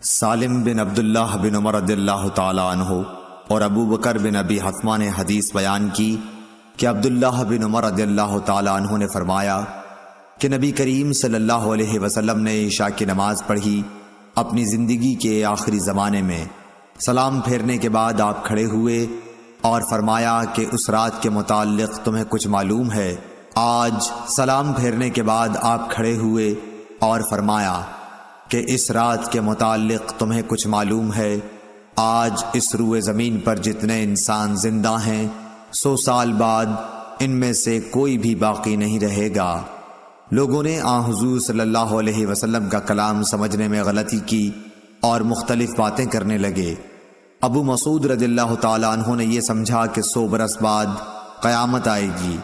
سالم بن عبداللہ بن عمر رضی اللہ تعالی عنہ اور ابو بکر بن ابی حتمہ نے حدیث بیان کی کہ عبداللہ بن عمر رضی اللہ تعالی عنہ نے فرمایا کہ نبی کریم صلی اللہ علیہ وسلم نے عشاء کی نماز پڑھی اپنی زندگی کے آخری زمانے میں۔ سلام پھیرنے کے بعد آپ کھڑے ہوئے اور فرمایا کہ اس رات کے متعلق تمہیں کچھ معلوم ہے؟ آج سلام پھیرنے کے بعد آپ کھڑے ہوئے اور فرمایا کہ اس رات کے متعلق تمہیں کچھ معلوم ہے؟ آج اس روئے زمین پر جتنے انسان زندہ ہیں 100 سال بعد ان میں سے کوئی بھی باقی نہیں رہے گا۔ لوگوں نے حضور صلی اللہ علیہ وسلم کا کلام سمجھنے میں غلطی کی اور مختلف باتیں کرنے لگے۔ ابو مسعود رضی اللہ تعالیٰ عنہ نے یہ سمجھا کہ 100 برس بعد قیامت آئے گی،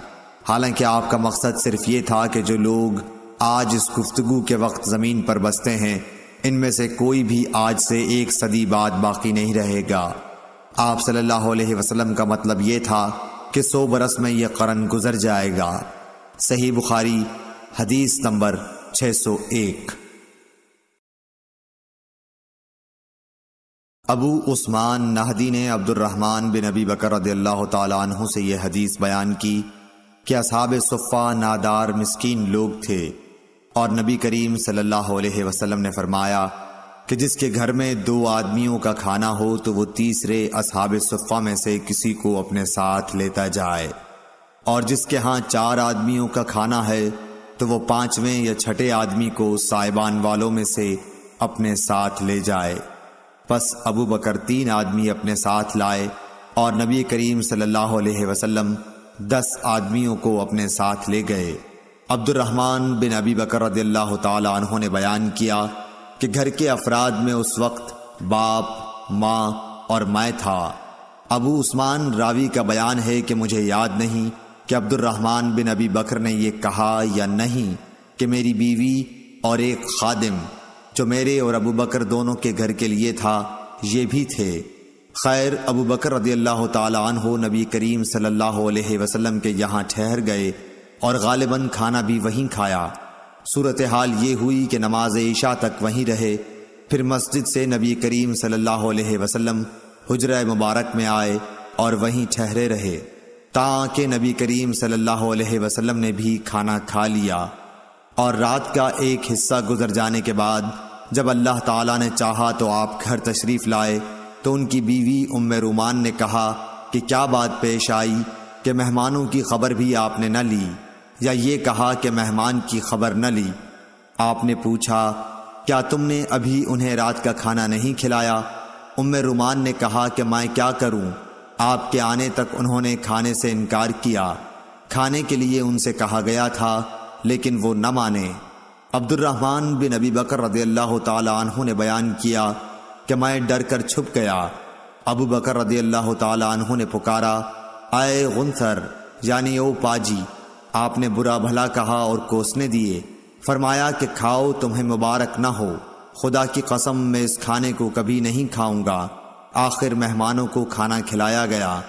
حالانکہ آپ کا مقصد صرف یہ تھا کہ جو لوگ آج اس گفتگو کے وقت زمین پر بستے ہیں ان میں سے کوئی بھی آج سے 1 صدی بعد باقی نہیں رہے گا۔ آپ صلی اللہ علیہ وسلم کا مطلب یہ تھا کہ 100 برس میں یہ قرن گزر جائے گا۔ صحیح بخاری حدیث نمبر 601۔ ابو عثمان نہدی نے عبد الرحمن بن ابی بکر رضی اللہ تعالیٰ عنہ سے یہ حدیث بیان کی کہ اصحاب صفہ نادار مسکین لوگ تھے، اور نبی کریم صلی اللہ علیہ وسلم نے فرمایا کہ جس کے گھر میں 2 آدمیوں کا کھانا ہو تو وہ تیسرے اصحاب صفہ میں سے کسی کو اپنے ساتھ لیتا جائے، اور جس کے ہاں 4 آدمیوں کا کھانا ہے تو وہ 5ویں یا 6 آدمی کو سائبان والوں میں سے اپنے ساتھ لے جائے۔ پس ابو بکر 3 آدمی اپنے ساتھ لائے اور نبی کریم صلی اللہ علیہ وسلم 10 آدمیوں کو اپنے ساتھ لے گئے۔ عبد الرحمن بن ابی بکر رضی اللہ تعالی عنہ نے بیان کیا کہ گھر کے افراد میں اس وقت باپ، ماں اور میں تھا۔ ابو عثمان راوی کا بیان ہے کہ مجھے یاد نہیں کہ عبد الرحمن بن ابی بکر نے یہ کہا یا نہیں کہ میری بیوی اور ایک خادم جو میرے اور ابو بکر دونوں کے گھر کے لیے تھا یہ بھی تھے۔ خیر، ابو بکر رضی اللہ تعالی عنہ نبی کریم صلی اللہ علیہ وسلم کے یہاں ٹھہر گئے اور غالباً کھانا بھی وہیں کھایا۔ صورتحال یہ ہوئی کہ نماز عشاء تک وہیں رہے، پھر مسجد سے نبی کریم صلی اللہ علیہ وسلم حجرہ مبارک میں آئے اور وہیں ٹھہرے رہے تاکہ نبی کریم صلی اللہ علیہ وسلم نے بھی کھانا کھا لیا۔ اور رات کا ایک حصہ گزر جانے کے بعد جب اللہ تعالیٰ نے چاہا تو آپ گھر تشریف لائے تو ان کی بیوی ام رومان نے کہا کہ کیا بات پیش آئی کہ مہمانوں کی خبر بھی آپ نے نہ لی، یا یہ کہا کہ مہمان کی خبر نہ لی۔ آپ نے پوچھا کیا تم نے ابھی انہیں رات کا کھانا نہیں کھلایا؟ ام رومان نے کہا کہ میں کیا کروں، آپ کے آنے تک انہوں نے کھانے سے انکار کیا، کھانے کے لیے ان سے کہا گیا تھا لیکن وہ نہ مانے۔ عبد الرحمن بن ابی بکر رضی اللہ تعالی عنہ نے بیان کیا کہ میں ڈر کر چھپ گیا۔ ابو بکر رضی اللہ تعالی عنہ نے پکارا اے غنثر، یعنی او پاجی۔ آپ نے برا بھلا کہا اور کوسنے دیے، فرمایا کہ کھاؤ، تمہیں مبارک نہ ہو، خدا کی قسم میں اس کھانے کو کبھی نہیں کھاؤں گا۔ آخر مہمانوں کو کھانا کھلایا گیا۔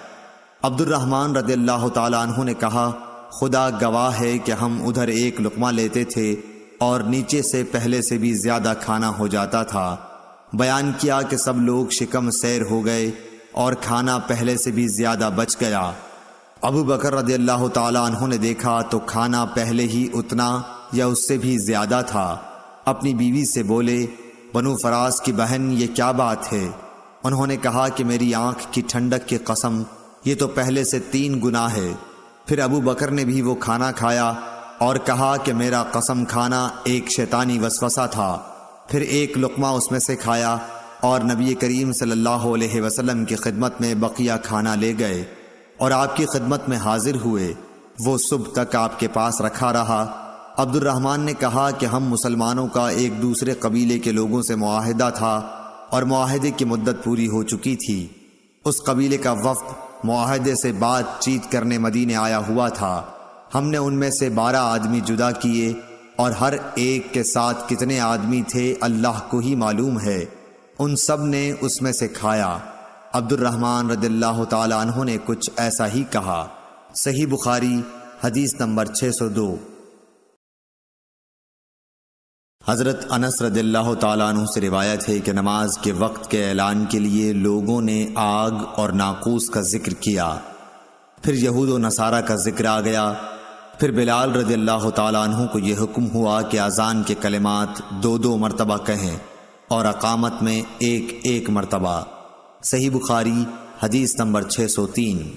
عبد الرحمن رضی اللہ تعالی عنہ نے کہا خدا گواہ ہے کہ ہم ادھر ایک لقمہ لیتے تھے اور نیچے سے پہلے سے بھی زیادہ کھانا ہو جاتا تھا۔ بیان کیا کہ سب لوگ شکم سیر ہو گئے اور کھانا پہلے سے بھی زیادہ بچ گیا۔ ابو بکر رضی اللہ تعالی عنہ نے دیکھا تو کھانا پہلے ہی اتنا یا اس سے بھی زیادہ تھا۔ اپنی بیوی سے بولے بنو فراس کی بہن یہ کیا بات ہے؟ انہوں نے کہا کہ میری آنکھ کی ٹھنڈک کی قسم یہ تو پہلے سے 3 گنا ہے۔ پھر ابو بکر نے بھی وہ کھانا کھایا اور کہا کہ میرا قسم کھانا ایک شیطانی وسوسہ تھا۔ پھر ایک لقمہ اس میں سے کھایا اور نبی کریم صلی اللہ علیہ وسلم کی خدمت میں بقیہ کھانا لے گئے اور آپ کی خدمت میں حاضر ہوئے۔ وہ صبح تک آپ کے پاس رکھا رہا۔ عبد الرحمن نے کہا کہ ہم مسلمانوں کا ایک دوسرے قبیلے کے لوگوں سے معاہدہ تھا اور معاہدے کی مدت پوری ہو چکی تھی۔ اس قبیلے کا وفد معاہدے سے بات چیت کرنے مدینے آیا ہوا تھا۔ ہم نے ان میں سے 12 آدمی جدا کیے اور ہر ایک کے ساتھ کتنے آدمی تھے اللہ کو ہی معلوم ہے۔ ان سب نے اس میں سے کھایا۔ عبد الرحمن رضی اللہ تعالی عنہ نے کچھ ایسا ہی کہا۔ صحیح بخاری حدیث نمبر 602۔ حضرت انس رضی اللہ تعالیٰ عنہ سے روایت ہے کہ نماز کے وقت کے اعلان کے لیے لوگوں نے آگ اور ناقوس کا ذکر کیا، پھر یہود و نصارہ کا ذکر آ گیا، پھر بلال رضی اللہ تعالیٰ عنہ کو یہ حکم ہوا کہ اذان کے کلمات 2 مرتبہ کہیں اور اقامت میں 1 مرتبہ۔ صحیح بخاری حدیث نمبر 603۔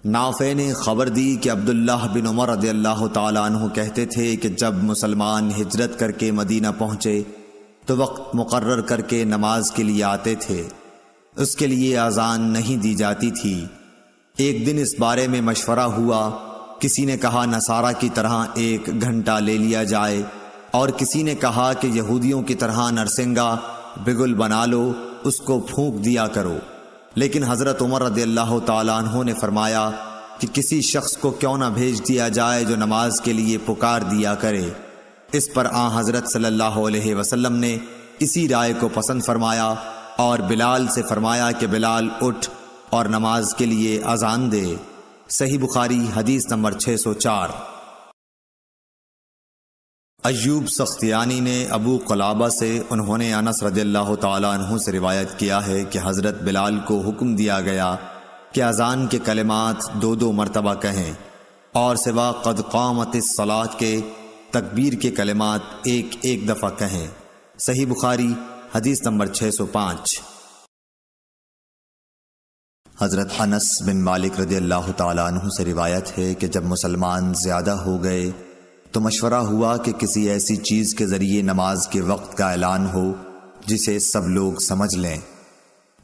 نافع نے خبر دی کہ عبداللہ بن عمر رضی اللہ تعالیٰ عنہ کہتے تھے کہ جب مسلمان ہجرت کر کے مدینہ پہنچے تو وقت مقرر کر کے نماز کے لیے آتے تھے، اس کے لیے اذان نہیں دی جاتی تھی۔ ایک دن اس بارے میں مشورہ ہوا، کسی نے کہا نصارہ کی طرح 1 گھنٹہ لے لیا جائے، اور کسی نے کہا کہ یہودیوں کی طرح نرسنگا بگل بنا لو، اس کو پھونک دیا کرو۔ لیکن حضرت عمر رضی اللہ تعالیٰ عنہ نے فرمایا کہ کسی شخص کو کیوں نہ بھیج دیا جائے جو نماز کے لیے پکار دیا کرے۔ اس پر حضرت صلی اللہ علیہ وسلم نے اسی رائے کو پسند فرمایا اور بلال سے فرمایا کہ بلال اٹھ اور نماز کے لیے اذان دے۔ صحیح بخاری حدیث نمبر 604۔ ایوب سختیانی نے ابو قلابہ سے انہوں نے انس رضی اللہ تعالیٰ عنہ سے روایت کیا ہے کہ حضرت بلال کو حکم دیا گیا کہ اذان کے کلمات 2 مرتبہ کہیں اور سوا قد قامت الصلاۃ کے تکبیر کے کلمات 1 دفعہ کہیں۔ صحیح بخاری حدیث نمبر 605۔ حضرت انس بن مالک رضی اللہ تعالیٰ عنہ سے روایت ہے کہ جب مسلمان زیادہ ہو گئے تو مشورہ ہوا کہ کسی ایسی چیز کے ذریعے نماز کے وقت کا اعلان ہو جسے سب لوگ سمجھ لیں۔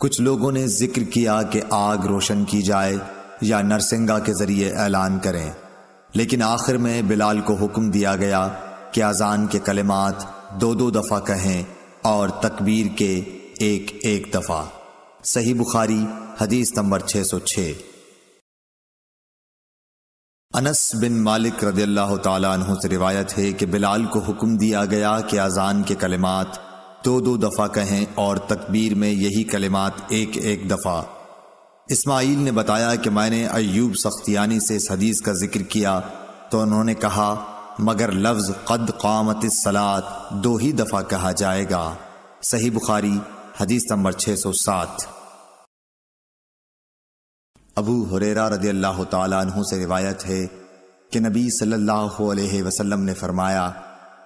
کچھ لوگوں نے ذکر کیا کہ آگ روشن کی جائے یا نرسنگا کے ذریعے اعلان کریں، لیکن آخر میں بلال کو حکم دیا گیا کہ اذان کے کلمات 2 دفعہ کہیں اور تکبیر کے 1 دفعہ۔ صحیح بخاری حدیث نمبر 606۔ انس بن مالک رضی اللہ تعالیٰ عنہ سے روایت ہے کہ بلال کو حکم دیا گیا کہ اذان کے کلمات 2 دفعہ کہیں اور تکبیر میں یہی کلمات 1 دفعہ۔ اسماعیل نے بتایا کہ میں نے ایوب سختیانی سے اس حدیث کا ذکر کیا تو انہوں نے کہا مگر لفظ قد قامت الصلاۃ 2 ہی دفعہ کہا جائے گا۔ صحیح بخاری حدیث نمبر 607۔ ابو ہریرہ رضی اللہ تعالیٰ عنہ سے روایت ہے کہ نبی صلی اللہ علیہ وسلم نے فرمایا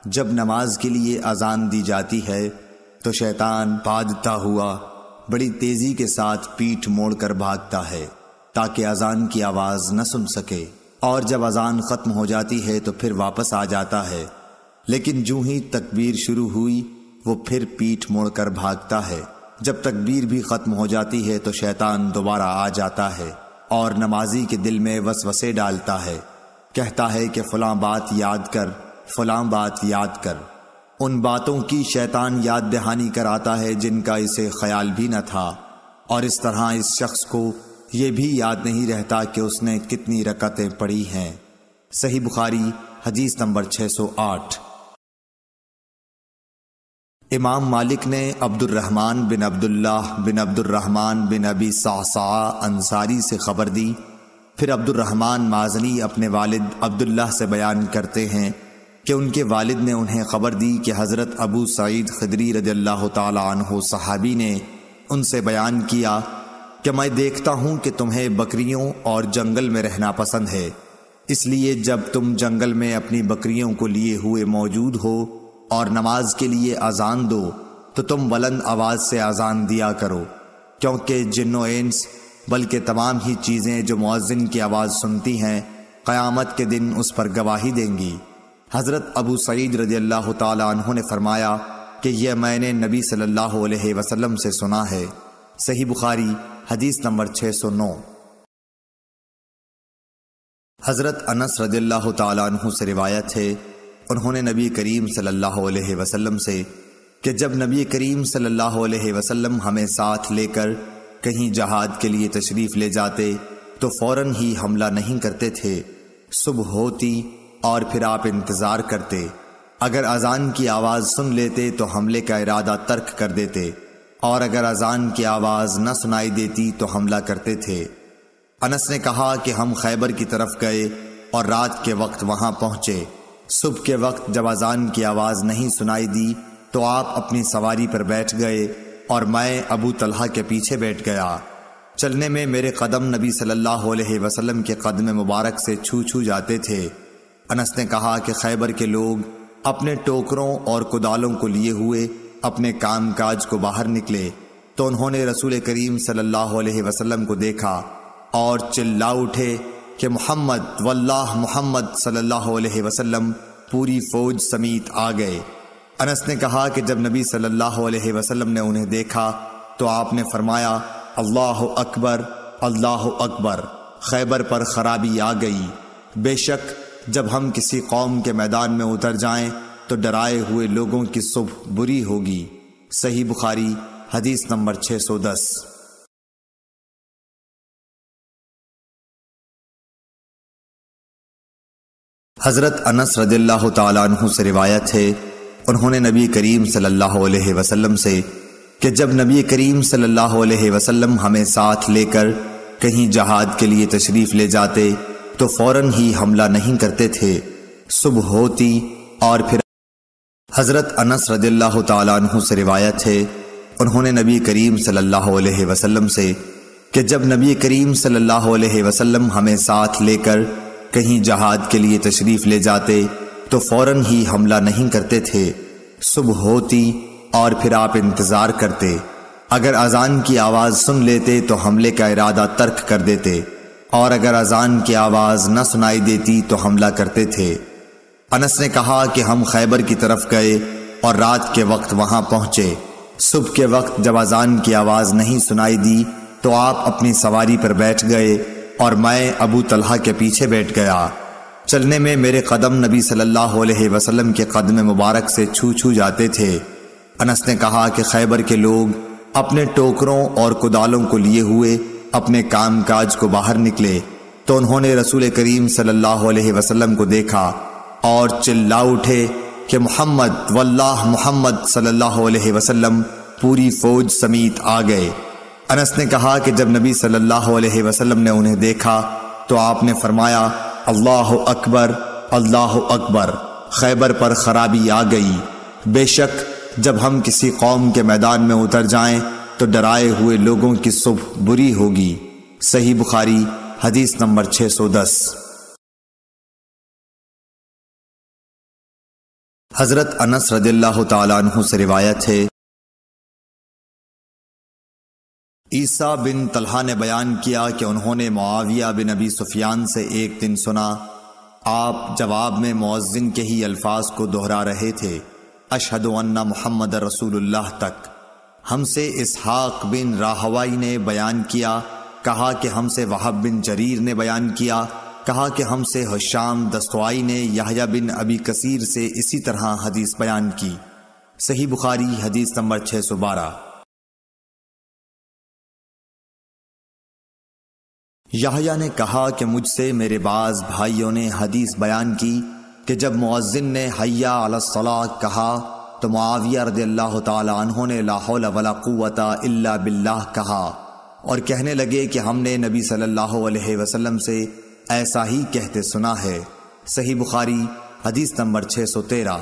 جب نماز کے لیے اذان دی جاتی ہے تو شیطان بھاگتا ہوا بڑی تیزی کے ساتھ پیٹھ موڑ کر بھاگتا ہے تاکہ اذان کی آواز نہ سن سکے، اور جب اذان ختم ہو جاتی ہے تو پھر واپس آ جاتا ہے، لیکن جو ہی تکبیر شروع ہوئی وہ پھر پیٹھ موڑ کر بھاگتا ہے۔ جب تکبیر بھی ختم ہو جاتی ہے تو شیطان دوبارہ آ جاتا ہے اور نمازی کے دل میں وسوسے ڈالتا ہے، کہتا ہے کہ فلاں بات یاد کر، فلاں بات یاد کر۔ ان باتوں کی شیطان یاد دہانی کراتا ہے جن کا اسے خیال بھی نہ تھا، اور اس طرح اس شخص کو یہ بھی یاد نہیں رہتا کہ اس نے کتنی رکعتیں پڑھی ہیں۔ صحیح بخاری حدیث نمبر 608۔ امام مالک نے عبد الرحمن بن عبداللہ بن عبد الرحمن بن ابی صعصعہ انصاری سے خبر دی، پھر عبد الرحمن مازنی اپنے والد عبداللہ سے بیان کرتے ہیں کہ ان کے والد نے انہیں خبر دی کہ حضرت ابو سعید خدری رضی اللہ تعالی عنہ صحابی نے ان سے بیان کیا کہ میں دیکھتا ہوں کہ تمہیں بکریوں اور جنگل میں رہنا پسند ہے، اس لیے جب تم جنگل میں اپنی بکریوں کو لیے ہوئے موجود ہو اور نماز کے لیے اذان دو تو تم بلند آواز سے اذان دیا کرو، کیونکہ جن و انس بلکہ تمام ہی چیزیں جو مؤذن کی آواز سنتی ہیں قیامت کے دن اس پر گواہی دیں گی۔ حضرت ابو سعید رضی اللہ تعالی عنہ نے فرمایا کہ یہ میں نے نبی صلی اللہ علیہ وسلم سے سنا ہے۔ صحیح بخاری حدیث نمبر 609۔ حضرت انس رضی اللہ تعالی عنہ سے روایت ہے، انہوں نے نبی کریم صلی اللہ علیہ وسلم سے کہ جب نبی کریم صلی اللہ علیہ وسلم ہمیں ساتھ لے کر کہیں جہاد کے لیے تشریف لے جاتے تو فوراً ہی حملہ نہیں کرتے تھے، صبح ہوتی اور پھر آپ انتظار کرتے، اگر اذان کی آواز سن لیتے تو حملے کا ارادہ ترک کر دیتے، اور اگر اذان کی آواز نہ سنائی دیتی تو حملہ کرتے تھے۔ انس نے کہا کہ ہم خیبر کی طرف گئے اور رات کے وقت وہاں پہنچے، صبح کے وقت جب اذان کی آواز نہیں سنائی دی تو آپ اپنی سواری پر بیٹھ گئے اور میں ابو طلحہ کے پیچھے بیٹھ گیا۔ چلنے میں میرے قدم نبی صلی اللہ علیہ وسلم کے قدم مبارک سے چھو چھو جاتے تھے۔ انس نے کہا کہ خیبر کے لوگ اپنے ٹوکروں اور کدالوں کو لیے ہوئے اپنے کام کاج کو باہر نکلے تو انہوں نے رسول کریم صلی اللہ علیہ وسلم کو دیکھا اور چلا اٹھے کہ محمد واللہ محمد صلی اللہ علیہ وسلم پوری فوج سمیت آ گئے۔ انس نے کہا کہ جب نبی صلی اللہ علیہ وسلم نے انہیں دیکھا تو آپ نے فرمایا اللہ اکبر اللہ اکبر، خیبر پر خرابی آ گئی، بے شک جب ہم کسی قوم کے میدان میں اتر جائیں تو ڈرائے ہوئے لوگوں کی صبح بری ہوگی۔ صحیح بخاری حدیث نمبر 610۔ حضرت انس رضی اللہ تعالیٰ عنہ سے روایت ہے، انہوں نے نبی کریم صلی اللہ علیہ وسلم سے کہ جب نبی کریم صلی اللہ علیہ وسلم ہمیں ساتھ لے کر کہیں جہاد کے لیے تشریف لے جاتے تو فوراً ہی حملہ نہیں کرتے تھے، صبح ہوتی اور پھر حضرت انس رضی اللہ تعالیٰ عنہ سے روایت ہے، انہوں نے نبی کریم صلی اللہ علیہ وسلم سے کہ جب نبی کریم صلی اللہ علیہ وسلم ہمیں ساتھ لے کر کہیں جہاد کے لیے تشریف لے جاتے تو فوراً ہی حملہ نہیں کرتے تھے، صبح ہوتی اور پھر آپ انتظار کرتے، اگر اذان کی آواز سن لیتے تو حملے کا ارادہ ترک کر دیتے، اور اگر اذان کی آواز نہ سنائی دیتی تو حملہ کرتے تھے۔ انس نے کہا کہ ہم خیبر کی طرف گئے اور رات کے وقت وہاں پہنچے۔ صبح کے وقت جب اذان کی آواز نہیں سنائی دی تو آپ اپنی سواری پر بیٹھ گئے اور میں ابو طلحہ کے پیچھے بیٹھ گیا۔ چلنے میں میرے قدم نبی صلی اللہ علیہ وسلم کے قدم مبارک سے چھو چھو جاتے تھے۔ انس نے کہا کہ خیبر کے لوگ اپنے ٹوکروں اور کدالوں کو لیے ہوئے اپنے کام کاج کو باہر نکلے تو انہوں نے رسول کریم صلی اللہ علیہ وسلم کو دیکھا اور چلا اٹھے کہ محمد واللہ محمد صلی اللہ علیہ وسلم پوری فوج سمیت آ گئے۔ انس نے کہا کہ جب نبی صلی اللہ علیہ وسلم نے انہیں دیکھا تو آپ نے فرمایا اللہ اکبر اللہ اکبر، خیبر پر خرابی آ گئی، بے شک جب ہم کسی قوم کے میدان میں اتر جائیں تو ڈرائے ہوئے لوگوں کی صبح بری ہوگی۔ صحیح بخاری حدیث نمبر 610۔ حضرت انس رضی اللہ تعالیٰ عنہ سے روایت ہے، عیسیٰ بن طلحہ نے بیان کیا کہ انہوں نے معاویہ بن ابی سفیان سے ایک دن سنا، آپ جواب میں مؤذن کے ہی الفاظ کو دہرا رہے تھے، اشہد ان محمد رسول اللہ تک۔ ہم سے اسحاق بن راہوائی نے بیان کیا، کہا کہ ہم سے وہب بن جریر نے بیان کیا، کہا کہ ہم سے حشام دستوائی نے یحییٰ بن ابی کثیر سے اسی طرح حدیث بیان کی۔ صحیح بخاری حدیث نمبر 612۔ یحییٰ نے کہا کہ مجھ سے میرے بعض بھائیوں نے حدیث بیان کی کہ جب مؤذن نے حی علی الصلاۃ کہا تو معاویہ رضی اللہ تعالی عنہ نے لا حول ولا قوت الا باللہ کہا اور کہنے لگے کہ ہم نے نبی صلی اللہ علیہ وسلم سے ایسا ہی کہتے سنا ہے۔ صحیح بخاری حدیث نمبر 613۔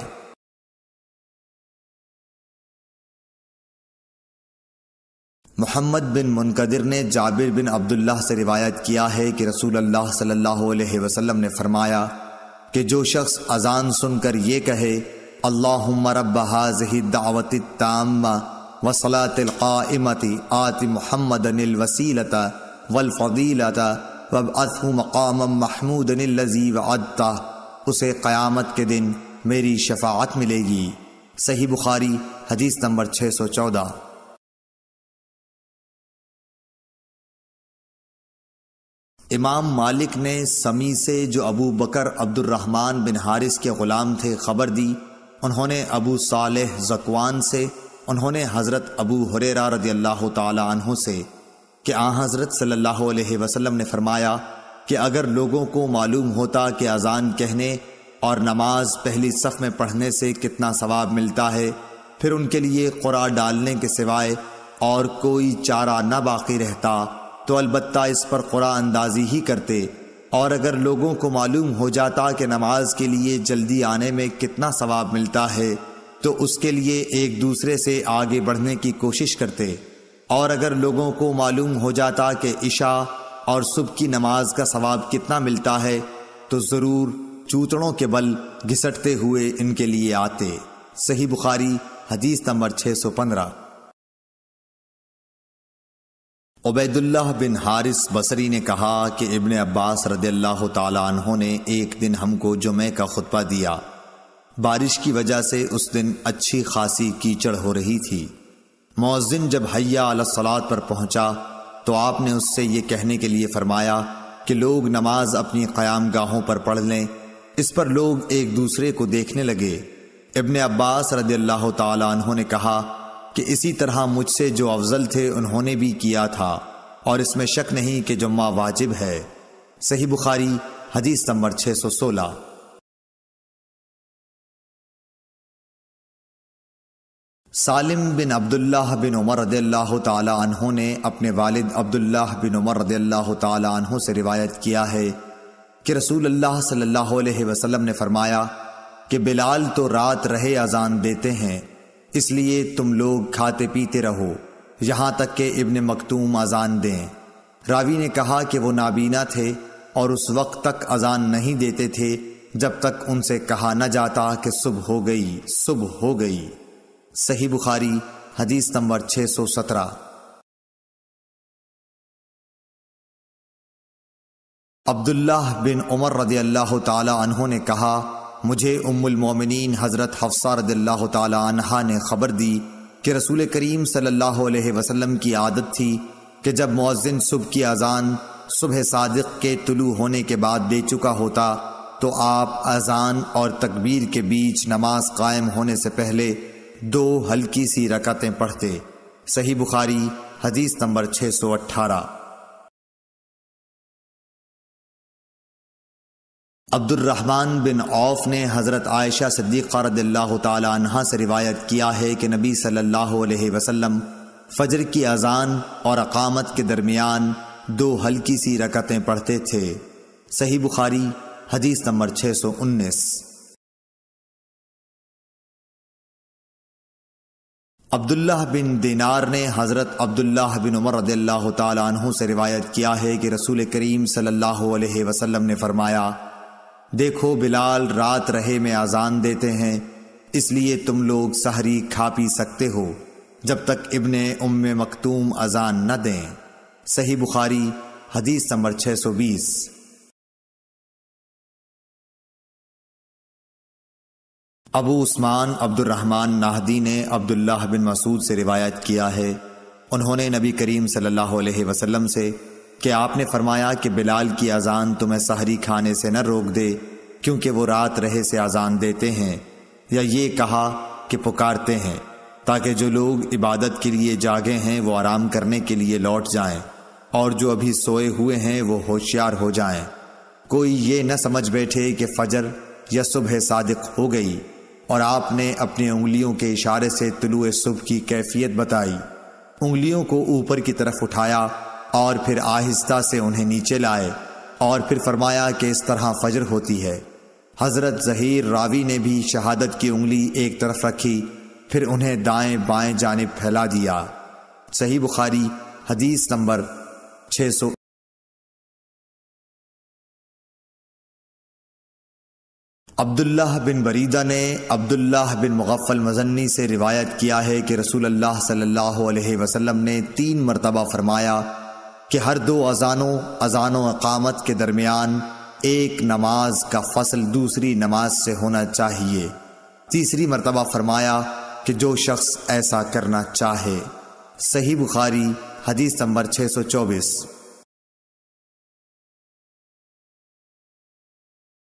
محمد بن منقدر نے جابر بن عبداللہ سے روایت کیا ہے کہ رسول اللہ صلی اللہ علیہ وسلم نے فرمایا کہ جو شخص اذان سن کر یہ کہے اللہم رب ھذہ الدعوۃ التامہ والصلاۃ القائمۃ آت محمدا الوسیلۃ والفضیلۃ وابعثہ مقاما محمودا الذی وعدتہ، اسے قیامت کے دن میری شفاعت ملے گی۔ صحیح بخاری حدیث نمبر 614۔ امام مالک نے سمی سے جو ابو بکر عبد الرحمن بن حارث کے غلام تھے خبر دی، انہوں نے ابو صالح ذکوان سے، انہوں نے حضرت ابو ہریرہ رضی اللہ تعالی عنہ سے کہ حضرت صلی اللہ علیہ وسلم نے فرمایا کہ اگر لوگوں کو معلوم ہوتا کہ اذان کہنے اور نماز پہلی صف میں پڑھنے سے کتنا ثواب ملتا ہے، پھر ان کے لیے قرآ ڈالنے کے سوائے اور کوئی چارہ نہ باقی رہتا تو البتہ اس پر قرآ اندازی ہی کرتے، اور اگر لوگوں کو معلوم ہو جاتا کہ نماز کے لیے جلدی آنے میں کتنا ثواب ملتا ہے تو اس کے لیے ایک دوسرے سے آگے بڑھنے کی کوشش کرتے، اور اگر لوگوں کو معلوم ہو جاتا کہ عشاء اور صبح کی نماز کا ثواب کتنا ملتا ہے تو ضرور چوتڑوں کے بل گھسٹتے ہوئے ان کے لیے آتے۔ صحیح بخاری حدیث نمبر 615۔ عبید اللہ بن حارث بصری نے کہا کہ ابن عباس رضی اللہ تعالی عنہ نے ایک دن ہم کو جمعہ کا خطبہ دیا۔ بارش کی وجہ سے اس دن اچھی خاصی کیچڑ ہو رہی تھی۔ مؤذن جب حیا علی الصلاۃ پر پہنچا تو آپ نے اس سے یہ کہنے کے لیے فرمایا کہ لوگ نماز اپنی قیام گاہوں پر پڑھ لیں۔ اس پر لوگ ایک دوسرے کو دیکھنے لگے۔ ابن عباس رضی اللہ تعالی عنہ نے کہا کہ اسی طرح مجھ سے جو افضل تھے انہوں نے بھی کیا تھا، اور اس میں شک نہیں کہ جمعہ واجب ہے۔ صحیح بخاری حدیث نمبر 616۔ سالم بن عبداللہ بن عمر رضی اللہ تعالی عنہ نے اپنے والد عبداللہ بن عمر رضی اللہ تعالی عنہ سے روایت کیا ہے کہ رسول اللہ صلی اللہ علیہ وسلم نے فرمایا کہ بلال تو رات رہے اذان دیتے ہیں، اس لیے تم لوگ کھاتے پیتے رہو یہاں تک کہ ابن مکتوم اذان دیں۔ راوی نے کہا کہ وہ نابینا تھے اور اس وقت تک اذان نہیں دیتے تھے جب تک ان سے کہا نہ جاتا کہ صبح ہو گئی، صبح ہو گئی۔ صحیح بخاری حدیث نمبر 617۔ عبداللہ بن عمر رضی اللہ تعالی عنہ نے کہا مجھے ام المومنین حضرت حفصہ رضی اللہ تعالی عنہا نے خبر دی کہ رسول کریم صلی اللہ علیہ وسلم کی عادت تھی کہ جب مؤذن صبح کی اذان صبح صادق کے طلوع ہونے کے بعد دے چکا ہوتا تو آپ اذان اور تکبیر کے بیچ نماز قائم ہونے سے پہلے 2 ہلکی سی رکعتیں پڑھتے۔ صحیح بخاری حدیث نمبر 618۔ عبد الرحمن بن عوف نے حضرت عائشہ صدیقہ رضی اللہ تعالی عنہا سے روایت کیا ہے کہ نبی صلی اللہ علیہ وسلم فجر کی اذان اور اقامت کے درمیان 2 ہلکی سی رکعتیں پڑھتے تھے۔ صحیح بخاری حدیث نمبر 619۔ عبداللہ بن دینار نے حضرت عبداللہ بن عمر رضی اللہ تعالی عنہ سے روایت کیا ہے کہ رسول کریم صلی اللہ علیہ وسلم نے فرمایا دیکھو بلال رات رہے میں اذان دیتے ہیں، اس لیے تم لوگ سحری کھا پی سکتے ہو جب تک ابن ام مکتوم اذان نہ دیں۔ صحیح بخاری حدیث نمبر 620۔ ابو عثمان عبد الرحمن نہدی نے عبداللہ بن مسعود سے روایت کیا ہے، انہوں نے نبی کریم صلی اللہ علیہ وسلم سے کہ آپ نے فرمایا کہ بلال کی اذان تمہیں سحری کھانے سے نہ روک دے کیونکہ وہ رات رہے سے اذان دیتے ہیں، یا یہ کہا کہ پکارتے ہیں تاکہ جو لوگ عبادت کے لیے جاگے ہیں وہ آرام کرنے کے لیے لوٹ جائیں، اور جو ابھی سوئے ہوئے ہیں وہ ہوشیار ہو جائیں۔ کوئی یہ نہ سمجھ بیٹھے کہ فجر یا صبح صادق ہو گئی، اور آپ نے اپنی انگلیوں کے اشارے سے طلوع صبح کی کیفیت بتائی۔ انگلیوں کو اوپر کی طرف اٹھایا اور پھر آہستہ سے انہیں نیچے لائے، اور پھر فرمایا کہ اس طرح فجر ہوتی ہے۔ حضرت ظہیر راوی نے بھی شہادت کی انگلی ایک طرف رکھی، پھر انہیں دائیں بائیں جانب پھیلا دیا۔ صحیح بخاری حدیث نمبر 600۔ عبداللہ بن بریدہ نے عبداللہ بن مغفل مزنی سے روایت کیا ہے کہ رسول اللہ صلی اللہ علیہ وسلم نے 3 مرتبہ فرمایا کہ ہر 2 اذان و اقامت کے درمیان ایک نماز کا فصل دوسری نماز سے ہونا چاہیے۔ تیسری مرتبہ فرمایا کہ جو شخص ایسا کرنا چاہے۔ صحیح بخاری حدیث نمبر 624۔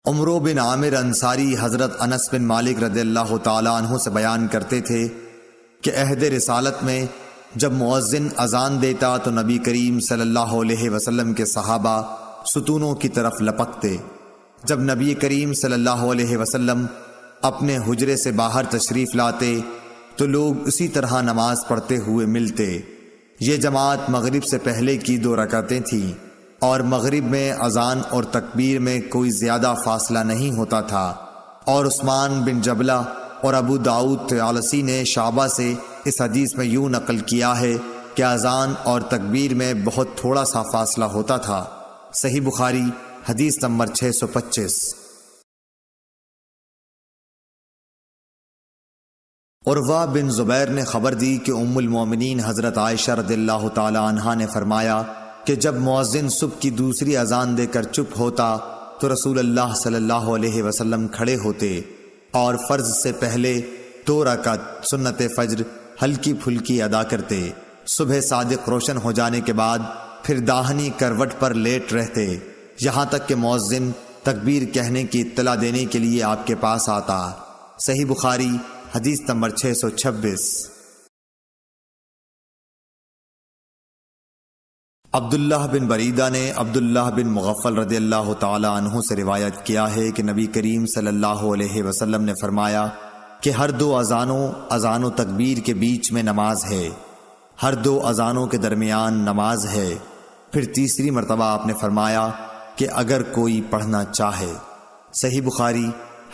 عمرو بن عامر انصاری حضرت انس بن مالک رضی اللہ تعالی عنہ سے بیان کرتے تھے کہ عہد رسالت میں جب مؤذن اذان دیتا تو نبی کریم صلی اللہ علیہ وسلم کے صحابہ ستونوں کی طرف لپکتے۔ جب نبی کریم صلی اللہ علیہ وسلم اپنے حجرے سے باہر تشریف لاتے تو لوگ اسی طرح نماز پڑھتے ہوئے ملتے۔ یہ جماعت مغرب سے پہلے کی 2 رکعتیں تھیں۔ اور مغرب میں اذان اور تکبیر میں کوئی زیادہ فاصلہ نہیں ہوتا تھا۔ اور عثمان بن جبلہ اور ابو داؤد طیالسی نے شعبہ سے اس حدیث میں یوں نقل کیا ہے کہ اذان اور تکبیر میں بہت تھوڑا سا فاصلہ ہوتا تھا۔ صحیح بخاری حدیث نمبر 625۔ عروہ بن زبیر نے خبر دی کہ ام المومنین حضرت عائشہ رضی اللہ تعالی عنہا نے فرمایا کہ جب مؤذن صبح کی دوسری اذان دے کر چپ ہوتا تو رسول اللہ صلی اللہ علیہ وسلم کھڑے ہوتے اور فرض سے پہلے 2 رکعت سنت فجر ہلکی پھلکی ادا کرتے۔ صبح صادق روشن ہو جانے کے بعد پھر داہنی کروٹ پر لیٹ رہتے یہاں تک کہ مؤذن تکبیر کہنے کی اطلاع دینے کے لیے آپ کے پاس آتا۔ صحیح بخاری حدیث نمبر 626۔ عبداللہ بن بریدہ نے عبداللہ بن مغفل رضی اللہ تعالی عنہ سے روایت کیا ہے کہ نبی کریم صلی اللہ علیہ وسلم نے فرمایا کہ ہر 2 اذان و تکبیر کے بیچ میں نماز ہے، ہر 2 اذانوں کے درمیان نماز ہے۔ پھر تیسری مرتبہ آپ نے فرمایا کہ اگر کوئی پڑھنا چاہے۔ صحیح بخاری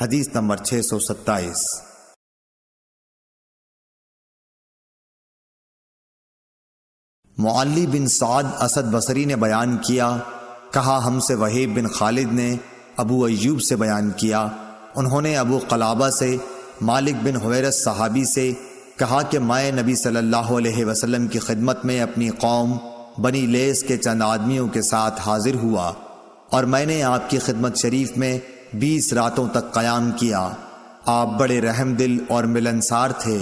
حدیث نمبر 627۔ معلی بن سعد اسد بصری نے بیان کیا، کہا ہم سے وہیب بن خالد نے ابو ایوب سے بیان کیا، انہوں نے ابو قلابہ سے مالک بن حویرث صحابی سے کہا کہ میں نبی صلی اللہ علیہ وسلم کی خدمت میں اپنی قوم بنی لیس کے چند آدمیوں کے ساتھ حاضر ہوا اور میں نے آپ کی خدمت شریف میں 20 راتوں تک قیام کیا۔ آپ بڑے رحم دل اور ملنسار تھے۔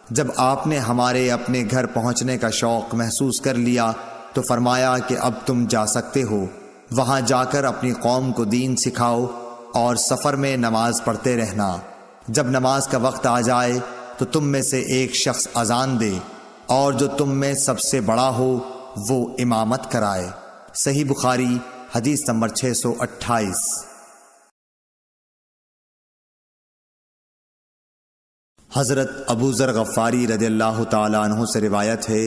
جب آپ نے ہمارے اپنے گھر پہنچنے کا شوق محسوس کر لیا تو فرمایا کہ اب تم جا سکتے ہو، وہاں جا کر اپنی قوم کو دین سکھاؤ اور سفر میں نماز پڑھتے رہنا۔ جب نماز کا وقت آ جائے تو تم میں سے ایک شخص اذان دے اور جو تم میں سب سے بڑا ہو وہ امامت کرائے۔ صحیح بخاری حدیث نمبر 628۔ حضرت ابو ذر غفاری رضی اللہ تعالی عنہ سے روایت ہے،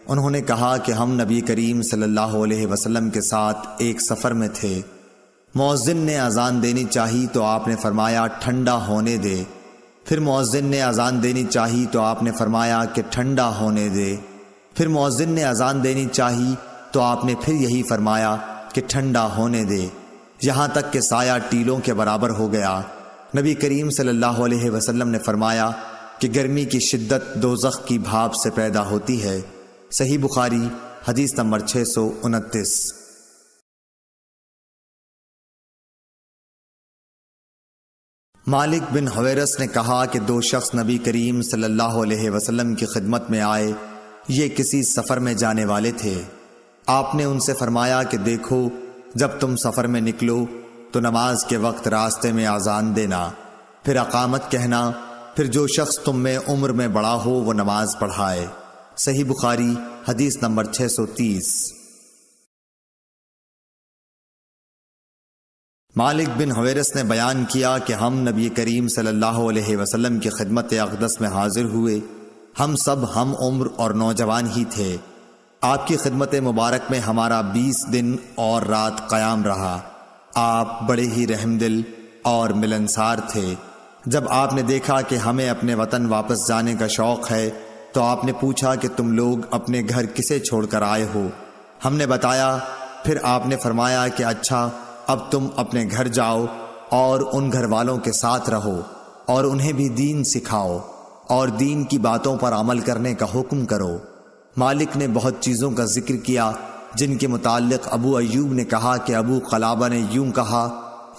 انہوں نے کہا کہ ہم نبی کریم صلی اللہ علیہ وسلم کے ساتھ ایک سفر میں تھے۔ مؤذن نے اذان دینی چاہی تو آپ نے فرمایا ٹھنڈا ہونے دے۔ پھر مؤذن نے اذان دینی چاہی تو آپ نے فرمایا کہ ٹھنڈا ہونے دے۔ پھر مؤذن نے اذان دینی چاہی تو آپ نے پھر یہی فرمایا کہ ٹھنڈا ہونے دے، یہاں تک کہ سایہ ٹیلوں کے برابر ہو گیا۔ نبی کریم صلی اللہ علیہ وسلم نے فرمایا کہ گرمی کی شدت دوزخ کی بھاپ سے پیدا ہوتی ہے۔ صحیح بخاری حدیث نمبر 629۔ مالک بن حویرث نے کہا کہ 2 شخص نبی کریم صلی اللہ علیہ وسلم کی خدمت میں آئے، یہ کسی سفر میں جانے والے تھے۔ آپ نے ان سے فرمایا کہ دیکھو، جب تم سفر میں نکلو تو نماز کے وقت راستے میں اذان دینا، پھر اقامت کہنا، پھر جو شخص تم میں عمر میں بڑا ہو وہ نماز پڑھائے۔ صحیح بخاری حدیث نمبر 630۔ مالک بن حویرث نے بیان کیا کہ ہم نبی کریم صلی اللہ علیہ وسلم کی خدمت اقدس میں حاضر ہوئے۔ ہم سب ہم عمر اور نوجوان ہی تھے۔ آپ کی خدمت مبارک میں ہمارا 20 دن اور رات قیام رہا۔ آپ بڑے ہی رحم دل اور ملنسار تھے۔ جب آپ نے دیکھا کہ ہمیں اپنے وطن واپس جانے کا شوق ہے تو آپ نے پوچھا کہ تم لوگ اپنے گھر کسے چھوڑ کر آئے ہو؟ ہم نے بتایا۔ پھر آپ نے فرمایا کہ اچھا، اب تم اپنے گھر جاؤ اور ان گھر والوں کے ساتھ رہو اور انہیں بھی دین سکھاؤ اور دین کی باتوں پر عمل کرنے کا حکم کرو۔ مالک نے بہت چیزوں کا ذکر کیا جن کے متعلق ابو ایوب نے کہا کہ ابو قلابہ نے یوں کہا،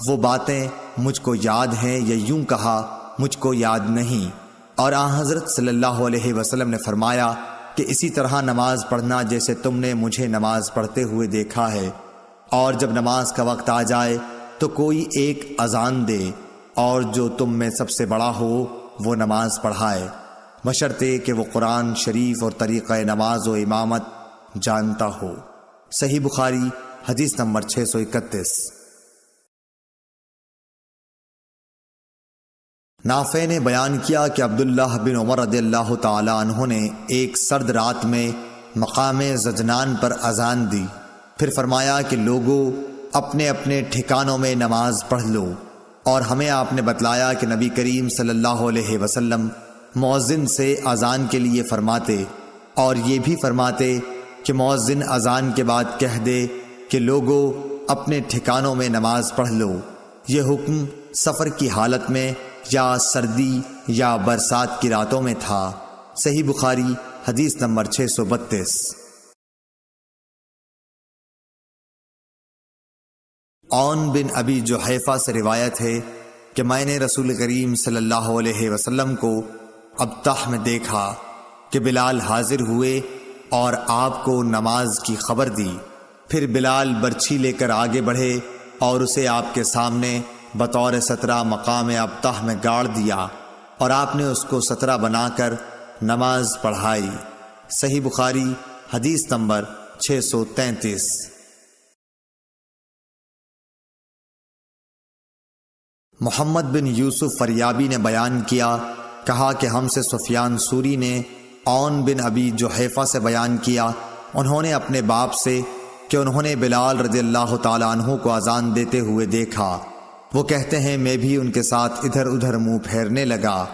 وہ باتیں مجھ کو یاد ہیں، یا یوں کہا مجھ کو یاد نہیں۔ اور آن حضرت صلی اللہ علیہ وسلم نے فرمایا کہ اسی طرح نماز پڑھنا جیسے تم نے مجھے نماز پڑھتے ہوئے دیکھا ہے، اور جب نماز کا وقت آ جائے تو کوئی ایک اذان دے اور جو تم میں سب سے بڑا ہو وہ نماز پڑھائے، بشرطے کہ وہ قرآن شریف اور طریقہ نماز و امامت جانتا ہو۔ صحیح بخاری حدیث نمبر 631۔ نافع نے بیان کیا کہ عبداللہ بن عمر رضی اللہ تعالی عنہ نے ایک سرد رات میں مقام زجنان پر اذان دی پھر فرمایا کہ لوگوں اپنے اپنے ٹھکانوں میں نماز پڑھ لو، اور ہمیں آپ نے بتلایا کہ نبی کریم صلی اللہ علیہ وسلم مؤذن سے اذان کے لیے فرماتے، اور یہ بھی فرماتے کہ مؤذن اذان کے بعد کہہ دے کہ لوگوں اپنے ٹھکانوں میں نماز پڑھ لو۔ یہ حکم سفر کی حالت میں یا سردی یا برسات کی راتوں میں تھا۔ صحیح بخاری حدیث نمبر 632۔ عون بن ابی جحیفہ سے روایت ہے کہ میں نے رسول کریم صلی اللہ علیہ وسلم کو ابطح میں دیکھا کہ بلال حاضر ہوئے اور آپ کو نماز کی خبر دی۔ پھر بلال برچھی لے کر آگے بڑھے اور اسے آپ کے سامنے بطور سترہ مقام ابطح میں گاڑ دیا، اور آپ نے اس کو سترہ بنا کر نماز پڑھائی۔ صحیح بخاری حدیث نمبر 633۔ محمد بن یوسف فریابی نے بیان کیا، کہا کہ ہم سے سفیان سوری نے عون بن ابی جحیفہ سے بیان کیا، انہوں نے اپنے باپ سے کہ انہوں نے بلال رضی اللہ تعالیٰ عنہ کو اذان دیتے ہوئے دیکھا۔ وہ کہتے ہیں میں بھی ان کے ساتھ ادھر ادھر منہ پھیرنے لگا۔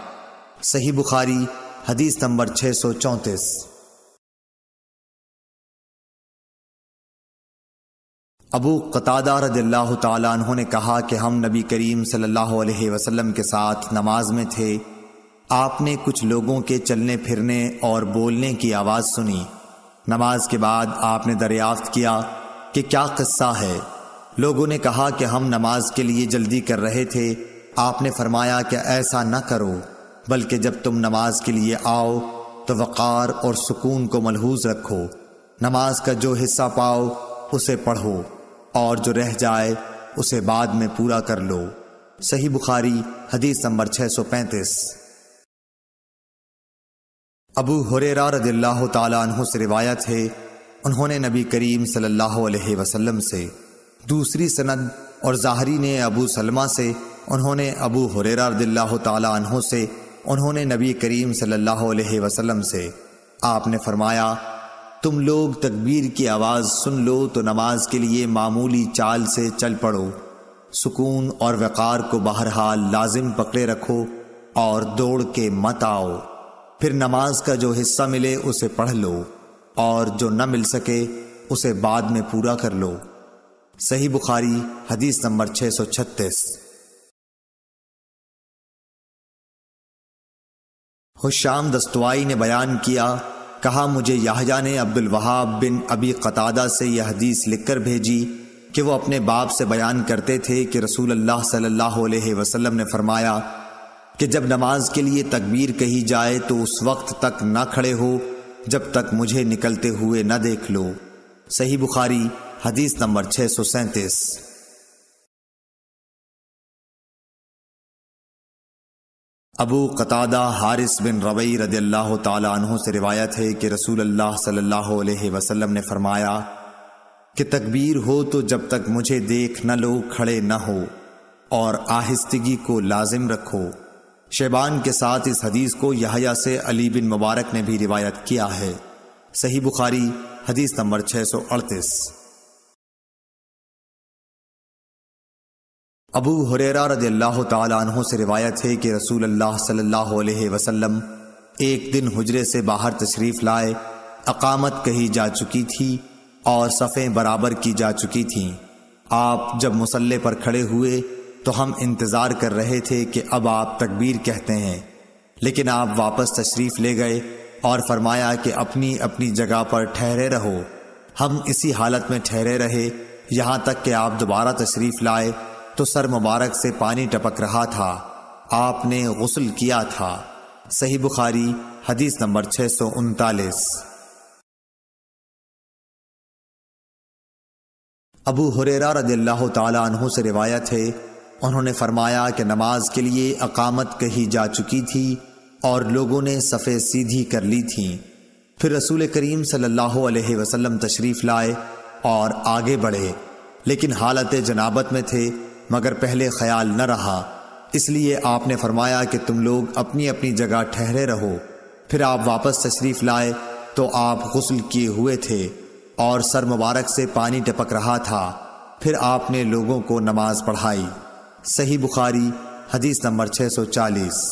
صحیح بخاری حدیث نمبر 634۔ ابو قتادہ رضی اللہ تعالیٰ عنہ نے کہا کہ ہم نبی کریم صلی اللہ علیہ وسلم کے ساتھ نماز میں تھے، آپ نے کچھ لوگوں کے چلنے پھرنے اور بولنے کی آواز سنی۔ نماز کے بعد آپ نے دریافت کیا کہ کیا قصہ ہے؟ لوگوں نے کہا کہ ہم نماز کے لیے جلدی کر رہے تھے۔ آپ نے فرمایا کہ ایسا نہ کرو، بلکہ جب تم نماز کے لیے آؤ تو وقار اور سکون کو ملحوظ رکھو، نماز کا جو حصہ پاؤ اسے پڑھو، اور جو رہ جائے اسے بعد میں پورا کر لو۔ صحیح بخاری حدیث نمبر 635۔ ابو ہریرہ رضی اللہ تعالیٰ عنہ سے روایت ہے، انہوں نے نبی کریم صلی اللہ علیہ وسلم سے، دوسری سند اور ظاہری نے ابو سلمہ سے، انہوں نے ابو ہریرہ رضی اللہ تعالیٰ عنہ سے، انہوں نے نبی کریم صلی اللہ علیہ وسلم سے، آپ نے فرمایا تم لوگ تکبیر کی آواز سن لو تو نماز کے لیے معمولی چال سے چل پڑو، سکون اور وقار کو بہرحال لازم پکڑے رکھو اور دوڑ کے مت آؤ، پھر نماز کا جو حصہ ملے اسے پڑھ لو، اور جو نہ مل سکے اسے بعد میں پورا کر لو۔ صحیح بخاری حدیث نمبر 636۔ حشام دستوائی نے بیان کیا، کہا مجھے یحییٰ نے عبد الوہاب بن ابی قتادہ سے یہ حدیث لکھ کر بھیجی کہ وہ اپنے باپ سے بیان کرتے تھے کہ رسول اللہ صلی اللہ علیہ وسلم نے فرمایا کہ جب نماز کے لیے تکبیر کہی جائے تو اس وقت تک نہ کھڑے ہو جب تک مجھے نکلتے ہوئے نہ دیکھ لو۔ صحیح بخاری حدیث نمبر 637۔ ابو قتادہ حارث بن ربیع رضی اللہ تعالی عنہ سے روایت ہے کہ رسول اللہ صلی اللہ علیہ وسلم نے فرمایا کہ تکبیر ہو تو جب تک مجھے دیکھ نہ لو کھڑے نہ ہو، اور آہستگی کو لازم رکھو۔ شیبان کے ساتھ اس حدیث کو یحییٰ سے علی بن مبارک نے بھی روایت کیا ہے۔ صحیح بخاری حدیث نمبر 638۔ ابو ہریرہ رضی اللہ تعالی عنہ سے روایت ہے کہ رسول اللہ صلی اللہ علیہ وسلم ایک دن حجرے سے باہر تشریف لائے، اقامت کہی جا چکی تھی اور صفیں برابر کی جا چکی تھیں۔ آپ جب مصلی پر کھڑے ہوئے تو ہم انتظار کر رہے تھے کہ اب آپ تکبیر کہتے ہیں، لیکن آپ واپس تشریف لے گئے اور فرمایا کہ اپنی اپنی جگہ پر ٹھہرے رہو۔ ہم اسی حالت میں ٹھہرے رہے یہاں تک کہ آپ دوبارہ تشریف لائے تو سر مبارک سے پانی ٹپک رہا تھا، آپ نے غسل کیا تھا۔ صحیح بخاری حدیث نمبر 639۔ ابو ہریرہ رضی اللہ تعالی عنہ سے روایت ہے، انہوں نے فرمایا کہ نماز کے لیے اقامت کہی جا چکی تھی اور لوگوں نے صفیں سیدھی کر لی تھیں۔ پھر رسول کریم صلی اللہ علیہ وسلم تشریف لائے اور آگے بڑھے، لیکن حالت جنابت میں تھے، مگر پہلے خیال نہ رہا، اس لیے آپ نے فرمایا کہ تم لوگ اپنی اپنی جگہ ٹھہرے رہو۔ پھر آپ واپس تشریف لائے تو آپ غسل کیے ہوئے تھے اور سر مبارک سے پانی ٹپک رہا تھا، پھر آپ نے لوگوں کو نماز پڑھائی۔ صحیح بخاری حدیث نمبر 640۔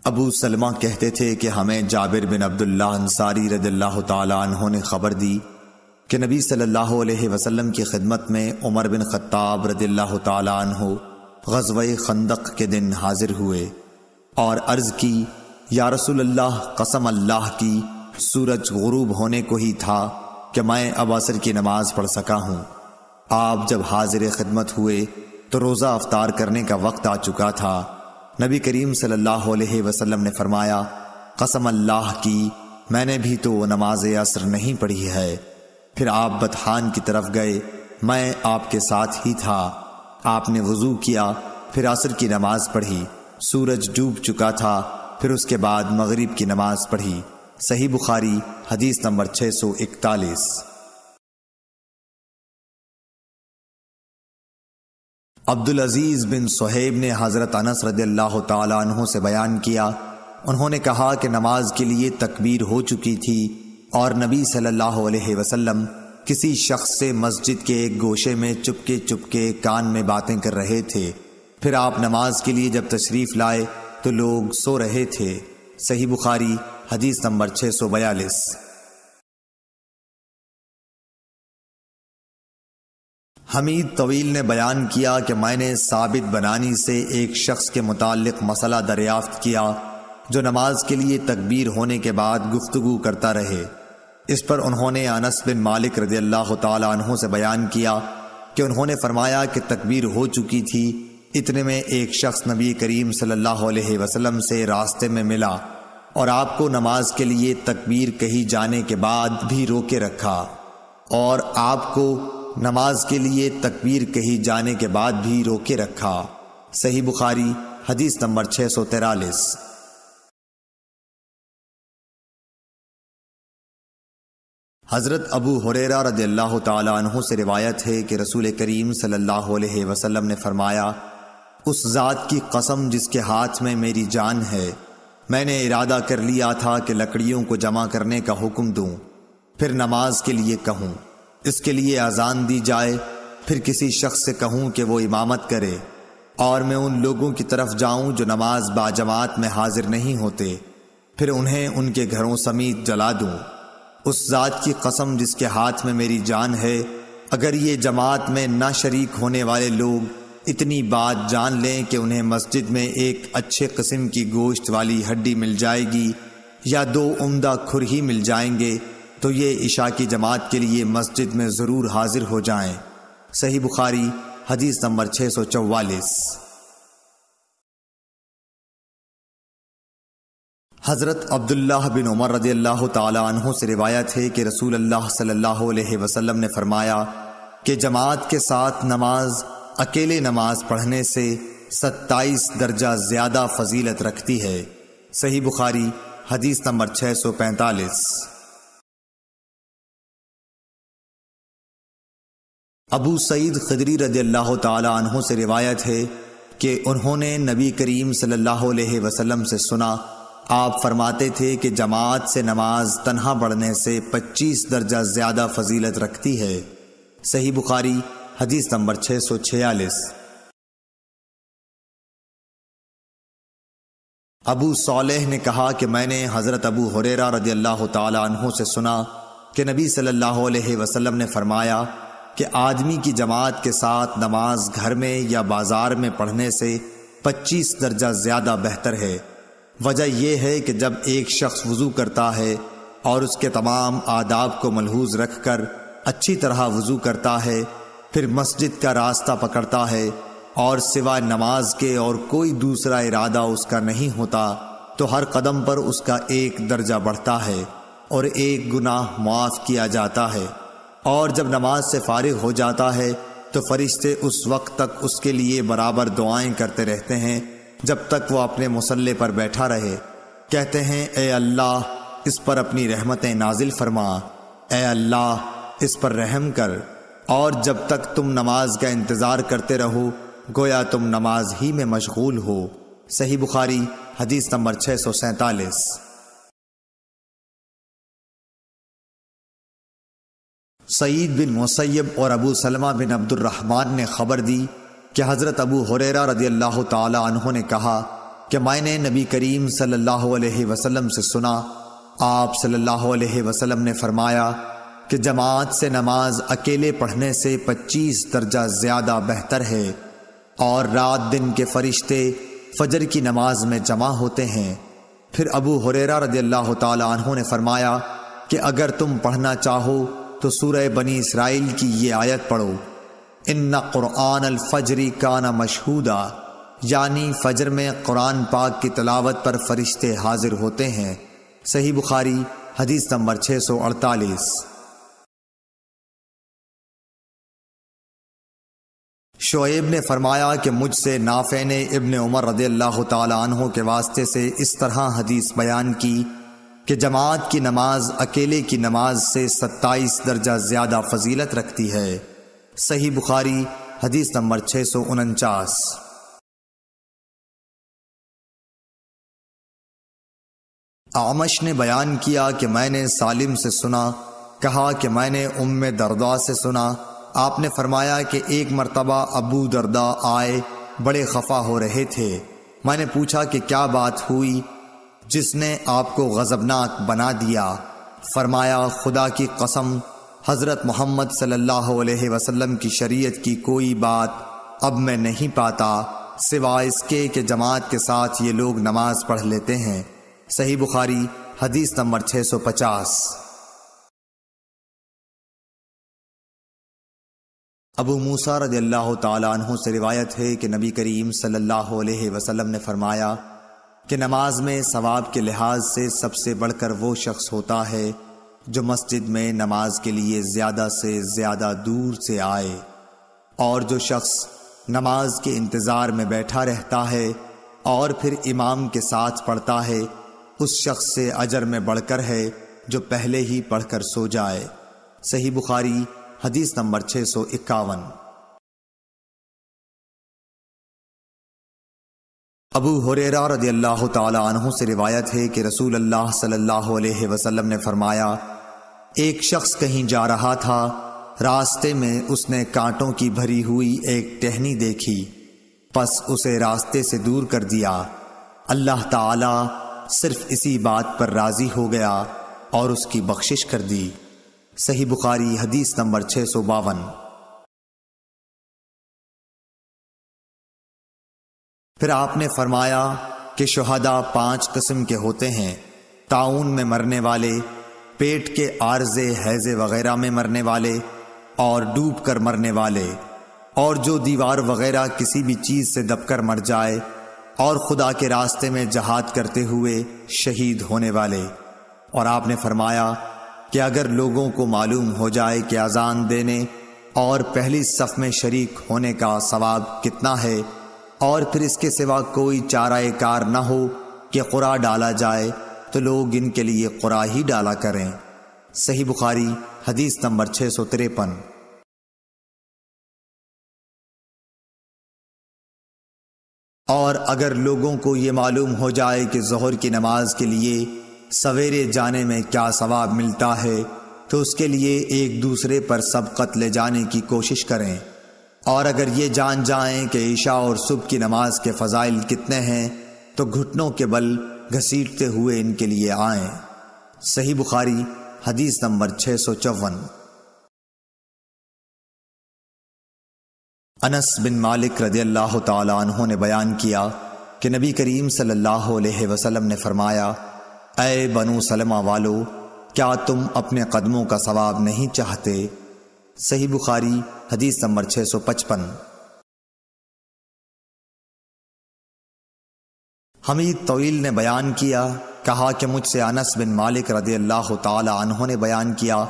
ابو سلمہ کہتے تھے کہ ہمیں جابر بن عبداللہ انصاری رضی اللہ تعالیٰ عنہ نے خبر دی کہ نبی صلی اللہ علیہ وسلم کی خدمت میں عمر بن خطاب رضی اللہ تعالیٰ عنہ غزوہ خندق کے دن حاضر ہوئے اور عرض کی، یا رسول اللہ، قسم اللہ کی، سورج غروب ہونے کو ہی تھا کہ میں اب عصر کی نماز پڑھ سکا ہوں۔ آپ جب حاضر خدمت ہوئے تو روزہ افطار کرنے کا وقت آ چکا تھا۔ نبی کریم صلی اللہ علیہ وسلم نے فرمایا، قسم اللہ کی، میں نے بھی تو نماز عصر نہیں پڑھی ہے۔ پھر آپ بطحان کی طرف گئے، میں آپ کے ساتھ ہی تھا۔ آپ نے وضو کیا، پھر عصر کی نماز پڑھی، سورج ڈوب چکا تھا، پھر اس کے بعد مغرب کی نماز پڑھی۔ صحیح بخاری حدیث نمبر 641۔ عبدالعزیز بن صہیب نے حضرت انس رضی اللہ تعالیٰ عنہ سے بیان کیا، انہوں نے کہا کہ نماز کے لیے تکبیر ہو چکی تھی اور نبی صلی اللہ علیہ وسلم کسی شخص سے مسجد کے ایک گوشے میں چپکے چپکے کان میں باتیں کر رہے تھے۔ پھر آپ نماز کے لیے جب تشریف لائے تو لوگ سو رہے تھے۔ صحیح بخاری حدیث نمبر 642۔ حمید طویل نے بیان کیا کہ میں نے ثابت بنانی سے ایک شخص کے متعلق مسئلہ دریافت کیا جو نماز کے لیے تکبیر ہونے کے بعد گفتگو کرتا رہے۔ اس پر انہوں نے انس بن مالک رضی اللہ تعالیٰ عنہ سے بیان کیا کہ انہوں نے فرمایا کہ تکبیر ہو چکی تھی، اتنے میں ایک شخص نبی کریم صلی اللہ علیہ وسلم سے راستے میں ملا اور آپ کو نماز کے لیے تکبیر کہی جانے کے بعد بھی روکے رکھا، اور آپ کو نماز کے لیے تکبیر کہی جانے کے بعد بھی روکے رکھا۔ صحیح بخاری حدیث نمبر 643۔ حضرت ابو ہریرہ رضی اللہ تعالیٰ عنہ سے روایت ہے کہ رسول کریم صلی اللہ علیہ وسلم نے فرمایا، اس ذات کی قسم جس کے ہاتھ میں میری جان ہے، میں نے ارادہ کر لیا تھا کہ لکڑیوں کو جمع کرنے کا حکم دوں، پھر نماز کے لیے کہوں، اس کے لیے اذان دی جائے، پھر کسی شخص سے کہوں کہ وہ امامت کرے، اور میں ان لوگوں کی طرف جاؤں جو نماز باجماعت میں حاضر نہیں ہوتے، پھر انہیں ان کے گھروں سمیت جلا دوں۔ اس ذات کی قسم جس کے ہاتھ میں میری جان ہے، اگر یہ جماعت میں نہ شریک ہونے والے لوگ اتنی بات جان لیں کہ انہیں مسجد میں ایک اچھے قسم کی گوشت والی ہڈی مل جائے گی یا 2 عمدہ کھر ہی مل جائیں گے، تو یہ عشاء کی جماعت کے لیے مسجد میں ضرور حاضر ہو جائیں۔ صحیح بخاری حدیث نمبر 644۔ حضرت عبداللہ بن عمر رضی اللہ تعالیٰ عنہ سے روایت ہے کہ رسول اللہ صلی اللہ علیہ وسلم نے فرمایا کہ جماعت کے ساتھ نماز اکیلے نماز پڑھنے سے 27 درجہ زیادہ فضیلت رکھتی ہے۔ صحیح بخاری حدیث نمبر 645۔ ابو سعید خدری رضی اللہ تعالیٰ عنہ سے روایت ہے کہ انہوں نے نبی کریم صلی اللہ علیہ وسلم سے سنا، آپ فرماتے تھے کہ جماعت سے نماز تنہا پڑھنے سے 25 درجہ زیادہ فضیلت رکھتی ہے۔ صحیح بخاری حدیث نمبر 646۔ ابو صالح نے کہا کہ میں نے حضرت ابو ہریرہ رضی اللہ تعالیٰ عنہ سے سنا کہ نبی صلی اللہ علیہ وسلم نے فرمایا کہ آدمی کی جماعت کے ساتھ نماز گھر میں یا بازار میں پڑھنے سے 25 درجہ زیادہ بہتر ہے۔ وجہ یہ ہے کہ جب ایک شخص وضو کرتا ہے اور اس کے تمام آداب کو ملحوظ رکھ کر اچھی طرح وضو کرتا ہے، پھر مسجد کا راستہ پکڑتا ہے اور سوائے نماز کے اور کوئی دوسرا ارادہ اس کا نہیں ہوتا، تو ہر قدم پر اس کا 1 درجہ بڑھتا ہے اور 1 گناہ معاف کیا جاتا ہے، اور جب نماز سے فارغ ہو جاتا ہے تو فرشتے اس وقت تک اس کے لیے برابر دعائیں کرتے رہتے ہیں جب تک وہ اپنے مصلی پر بیٹھا رہے، کہتے ہیں اے اللہ اس پر اپنی رحمتیں نازل فرما، اے اللہ اس پر رحم کر، اور جب تک تم نماز کا انتظار کرتے رہو گویا تم نماز ہی میں مشغول ہو۔ صحیح بخاری حدیث نمبر 647۔ سعید بن مسیب اور ابو سلمہ بن عبد الرحمن نے خبر دی کہ حضرت ابو ہریرہ رضی اللہ تعالی عنہ نے کہا کہ میں نے نبی کریم صلی اللہ علیہ وسلم سے سنا، آپ صلی اللہ علیہ وسلم نے فرمایا کہ جماعت سے نماز اکیلے پڑھنے سے 25 درجہ زیادہ بہتر ہے، اور رات دن کے فرشتے فجر کی نماز میں جمع ہوتے ہیں۔ پھر ابو ہریرہ رضی اللہ تعالی عنہ نے فرمایا کہ اگر تم پڑھنا چاہو تو سورہ بنی اسرائیل کی یہ آیت پڑھو، ان قرآن الفجر کان مشہودا، یعنی فجر میں قرآن پاک کی تلاوت پر فرشتے حاضر ہوتے ہیں۔ صحیح بخاری حدیث نمبر 648۔ شعیب نے فرمایا کہ مجھ سے نافع نے ابن عمر رضی اللہ تعالی عنہ کے واسطے سے اس طرح حدیث بیان کی کہ جماعت کی نماز اکیلے کی نماز سے 27 درجہ زیادہ فضیلت رکھتی ہے۔ صحیح بخاری حدیث نمبر 649۔ اعمش نے بیان کیا کہ میں نے سالم سے سنا، کہا کہ میں نے ام درداء سے سنا، آپ نے فرمایا کہ ایک مرتبہ ابو درداء آئے، بڑے خفا ہو رہے تھے۔ میں نے پوچھا کہ کیا بات ہوئی جس نے آپ کو غضبناک بنا دیا؟ فرمایا خدا کی قسم، حضرت محمد صلی اللہ علیہ وسلم کی شریعت کی کوئی بات اب میں نہیں پاتا سوائے اس کے کہ جماعت کے ساتھ یہ لوگ نماز پڑھ لیتے ہیں۔ صحیح بخاری حدیث نمبر 650۔ ابو موسیٰ رضی اللہ تعالی عنہ سے روایت ہے کہ نبی کریم صلی اللہ علیہ وسلم نے فرمایا کہ نماز میں ثواب کے لحاظ سے سب سے بڑھ کر وہ شخص ہوتا ہے جو مسجد میں نماز کے لیے زیادہ سے زیادہ دور سے آئے، اور جو شخص نماز کے انتظار میں بیٹھا رہتا ہے اور پھر امام کے ساتھ پڑھتا ہے، اس شخص سے اجر میں بڑھ کر ہے جو پہلے ہی پڑھ کر سو جائے۔ صحیح بخاری حدیث نمبر 651۔ ابو ہریرہ رضی اللہ تعالی عنہ سے روایت ہے کہ رسول اللہ صلی اللہ علیہ وسلم نے فرمایا، ایک شخص کہیں جا رہا تھا، راستے میں اس نے کانٹوں کی بھری ہوئی ایک ٹہنی دیکھی، پس اسے راستے سے دور کر دیا۔ اللہ تعالی صرف اسی بات پر راضی ہو گیا اور اس کی بخشش کر دی۔ صحیح بخاری حدیث نمبر 652۔ پھر آپ نے فرمایا کہ شہداء 5 قسم کے ہوتے ہیں: طاعون میں مرنے والے، پیٹ کے عارضے ہیضے وغیرہ میں مرنے والے، اور ڈوب کر مرنے والے، اور جو دیوار وغیرہ کسی بھی چیز سے دب کر مر جائے، اور خدا کے راستے میں جہاد کرتے ہوئے شہید ہونے والے۔ اور آپ نے فرمایا کہ اگر لوگوں کو معلوم ہو جائے کہ اذان دینے اور پہلی صف میں شریک ہونے کا ثواب کتنا ہے، اور پھر اس کے سوا کوئی چارہ کار نہ ہو کہ قرآ ڈالا جائے، تو لوگ ان کے لیے قرآ ہی ڈالا کریں۔ صحیح بخاری حدیث نمبر 653۔ اور اگر لوگوں کو یہ معلوم ہو جائے کہ ظہر کی نماز کے لیے سویرے جانے میں کیا ثواب ملتا ہے، تو اس کے لیے ایک دوسرے پر سبقت لے جانے کی کوشش کریں، اور اگر یہ جان جائیں کہ عشاء اور صبح کی نماز کے فضائل کتنے ہیں تو گھٹنوں کے بل گھسیٹتے ہوئے ان کے لیے آئیں۔ صحیح بخاری حدیث نمبر 654۔ انس بن مالک رضی اللہ تعالی عنہ نے بیان کیا کہ نبی کریم صلی اللہ علیہ وسلم نے فرمایا، اے بنو سلمہ والو، کیا تم اپنے قدموں کا ثواب نہیں چاہتے؟ صحیح بخاری حدیث نمبر 655۔ حمید طویل نے بیان کیا، کہا کہ مجھ سے انس بن مالک رضی اللہ تعالی عنہ نے بیان کیا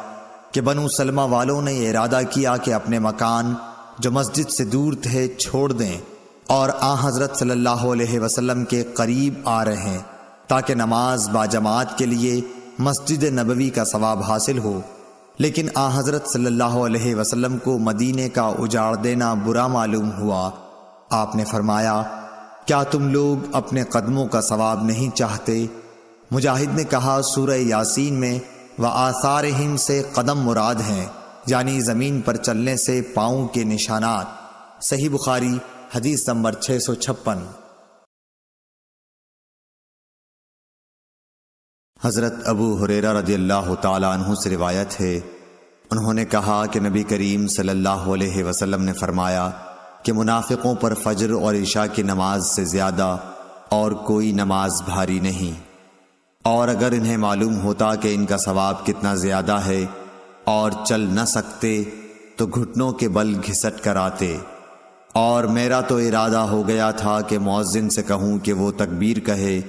کہ بنو سلمہ والوں نے یہ ارادہ کیا کہ اپنے مکان جو مسجد سے دور تھے چھوڑ دیں اور حضرت صلی اللہ علیہ وسلم کے قریب آ رہے ہیں، تاکہ نماز باجماعت کے لیے مسجد نبوی کا ثواب حاصل ہو۔ لیکن حضرت صلی اللہ علیہ وسلم کو مدینے کا اجاڑ دینا برا معلوم ہوا۔ آپ نے فرمایا، کیا تم لوگ اپنے قدموں کا ثواب نہیں چاہتے؟ مجاہد نے کہا، سورہ یاسین میں وآثارہم سے قدم مراد ہیں، یعنی زمین پر چلنے سے پاؤں کے نشانات۔ صحیح بخاری حدیث نمبر 656۔ حضرت ابو ہریرہ رضی اللہ تعالی عنہ سے روایت ہے، انہوں نے کہا کہ نبی کریم صلی اللہ علیہ وسلم نے فرمایا کہ منافقوں پر فجر اور عشاء کی نماز سے زیادہ اور کوئی نماز بھاری نہیں، اور اگر انہیں معلوم ہوتا کہ ان کا ثواب کتنا زیادہ ہے اور چل نہ سکتے تو گھٹنوں کے بل گھسٹ کر آتے۔ اور میرا تو ارادہ ہو گیا تھا کہ مؤذن سے کہوں کہ وہ تکبیر کہے،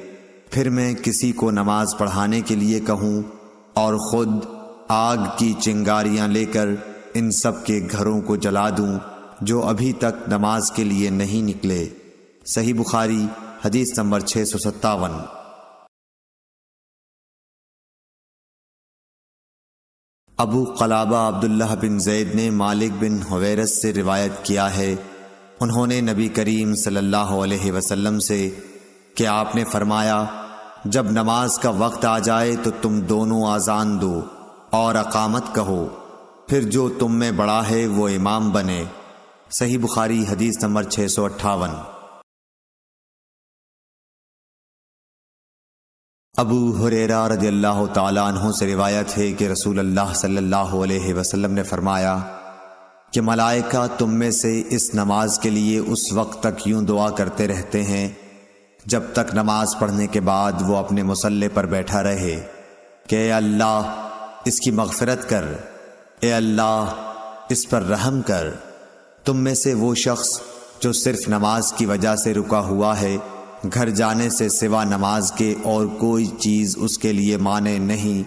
پھر میں کسی کو نماز پڑھانے کے لیے کہوں اور خود آگ کی چنگاریاں لے کر ان سب کے گھروں کو جلا دوں جو ابھی تک نماز کے لیے نہیں نکلے۔ صحیح بخاری حدیث نمبر 657۔ ابو قلابہ عبداللہ بن زید نے مالک بن حویرث سے روایت کیا ہے، انہوں نے نبی کریم صلی اللہ علیہ وسلم سے کہ آپ نے فرمایا جب نماز کا وقت آ جائے تو تم دونوں اذان دو اور اقامت کہو، پھر جو تم میں بڑا ہے وہ امام بنے۔ صحیح بخاری حدیث نمبر 658۔ ابو ہریرہ رضی اللہ تعالی عنہ سے روایت ہے کہ رسول اللہ صلی اللہ علیہ وسلم نے فرمایا کہ ملائکہ تم میں سے اس نماز کے لیے اس وقت تک یوں دعا کرتے رہتے ہیں جب تک نماز پڑھنے کے بعد وہ اپنے مصلی پر بیٹھا رہے کہ اے اللہ اس کی مغفرت کر، اے اللہ اس پر رحم کر۔ تم میں سے وہ شخص جو صرف نماز کی وجہ سے رکا ہوا ہے، گھر جانے سے سوا نماز کے اور کوئی چیز اس کے لیے مانع نہیں،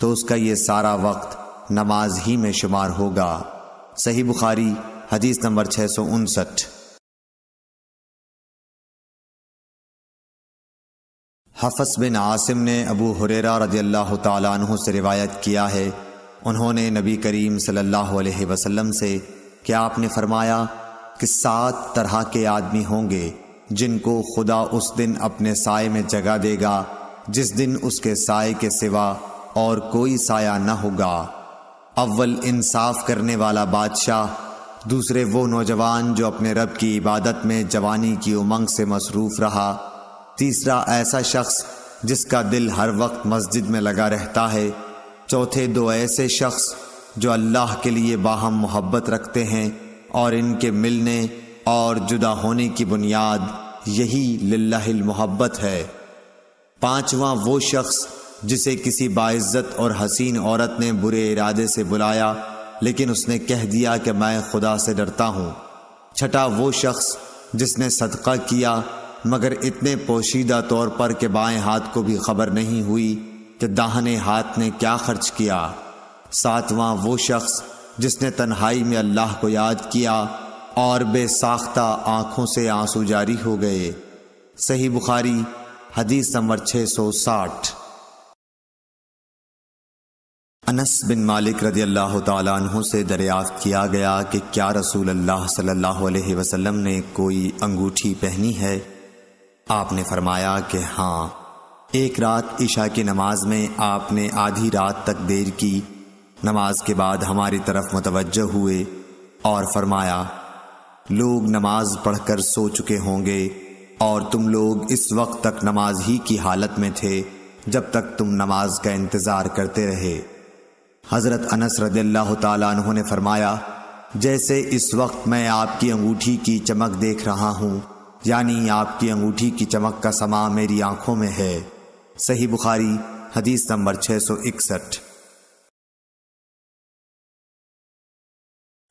تو اس کا یہ سارا وقت نماز ہی میں شمار ہوگا۔ صحیح بخاری حدیث نمبر 659۔ حفص بن عاصم نے ابو ہریرہ رضی اللہ تعالی عنہ سے روایت کیا ہے، انہوں نے نبی کریم صلی اللہ علیہ وسلم سے کہ آپ نے فرمایا کہ 7 طرح کے آدمی ہوں گے جن کو خدا اس دن اپنے سائے میں جگہ دے گا جس دن اس کے سائے کے سوا اور کوئی سایہ نہ ہوگا۔ اول انصاف کرنے والا بادشاہ، دوسرے وہ نوجوان جو اپنے رب کی عبادت میں جوانی کی امنگ سے مصروف رہا، تیسرا ایسا شخص جس کا دل ہر وقت مسجد میں لگا رہتا ہے، چوتھے 2 ایسے شخص جو اللہ کے لیے باہم محبت رکھتے ہیں اور ان کے ملنے اور جدا ہونے کی بنیاد یہی للہ المحبت ہے، 5واں وہ شخص جسے کسی باعزت اور حسین عورت نے برے ارادے سے بلایا لیکن اس نے کہہ دیا کہ میں خدا سے ڈرتا ہوں، 6واں وہ شخص جس نے صدقہ کیا مگر اتنے پوشیدہ طور پر کہ بائیں ہاتھ کو بھی خبر نہیں ہوئی کہ داہنے ہاتھ نے کیا خرچ کیا، 7واں وہ شخص جس نے تنہائی میں اللہ کو یاد کیا اور بے ساختہ آنکھوں سے آنسو جاری ہو گئے۔ صحیح بخاری حدیث نمبر 660۔ انس بن مالک رضی اللہ تعالی عنہ سے دریافت کیا گیا کہ کیا رسول اللہ صلی اللہ علیہ وسلم نے کوئی انگوٹھی پہنی ہے؟ آپ نے فرمایا کہ ہاں، ایک رات عشاء کی نماز میں آپ نے آدھی رات تک دیر کی، نماز کے بعد ہماری طرف متوجہ ہوئے اور فرمایا لوگ نماز پڑھ کر سو چکے ہوں گے اور تم لوگ اس وقت تک نماز ہی کی حالت میں تھے جب تک تم نماز کا انتظار کرتے رہے۔ حضرت انس رضی اللہ تعالیٰ عنہ نے فرمایا جیسے اس وقت میں آپ کی انگوٹھی کی چمک دیکھ رہا ہوں، یعنی آپ کی انگوٹھی کی چمک کا سما میری آنکھوں میں ہے۔ صحیح بخاری حدیث نمبر 661۔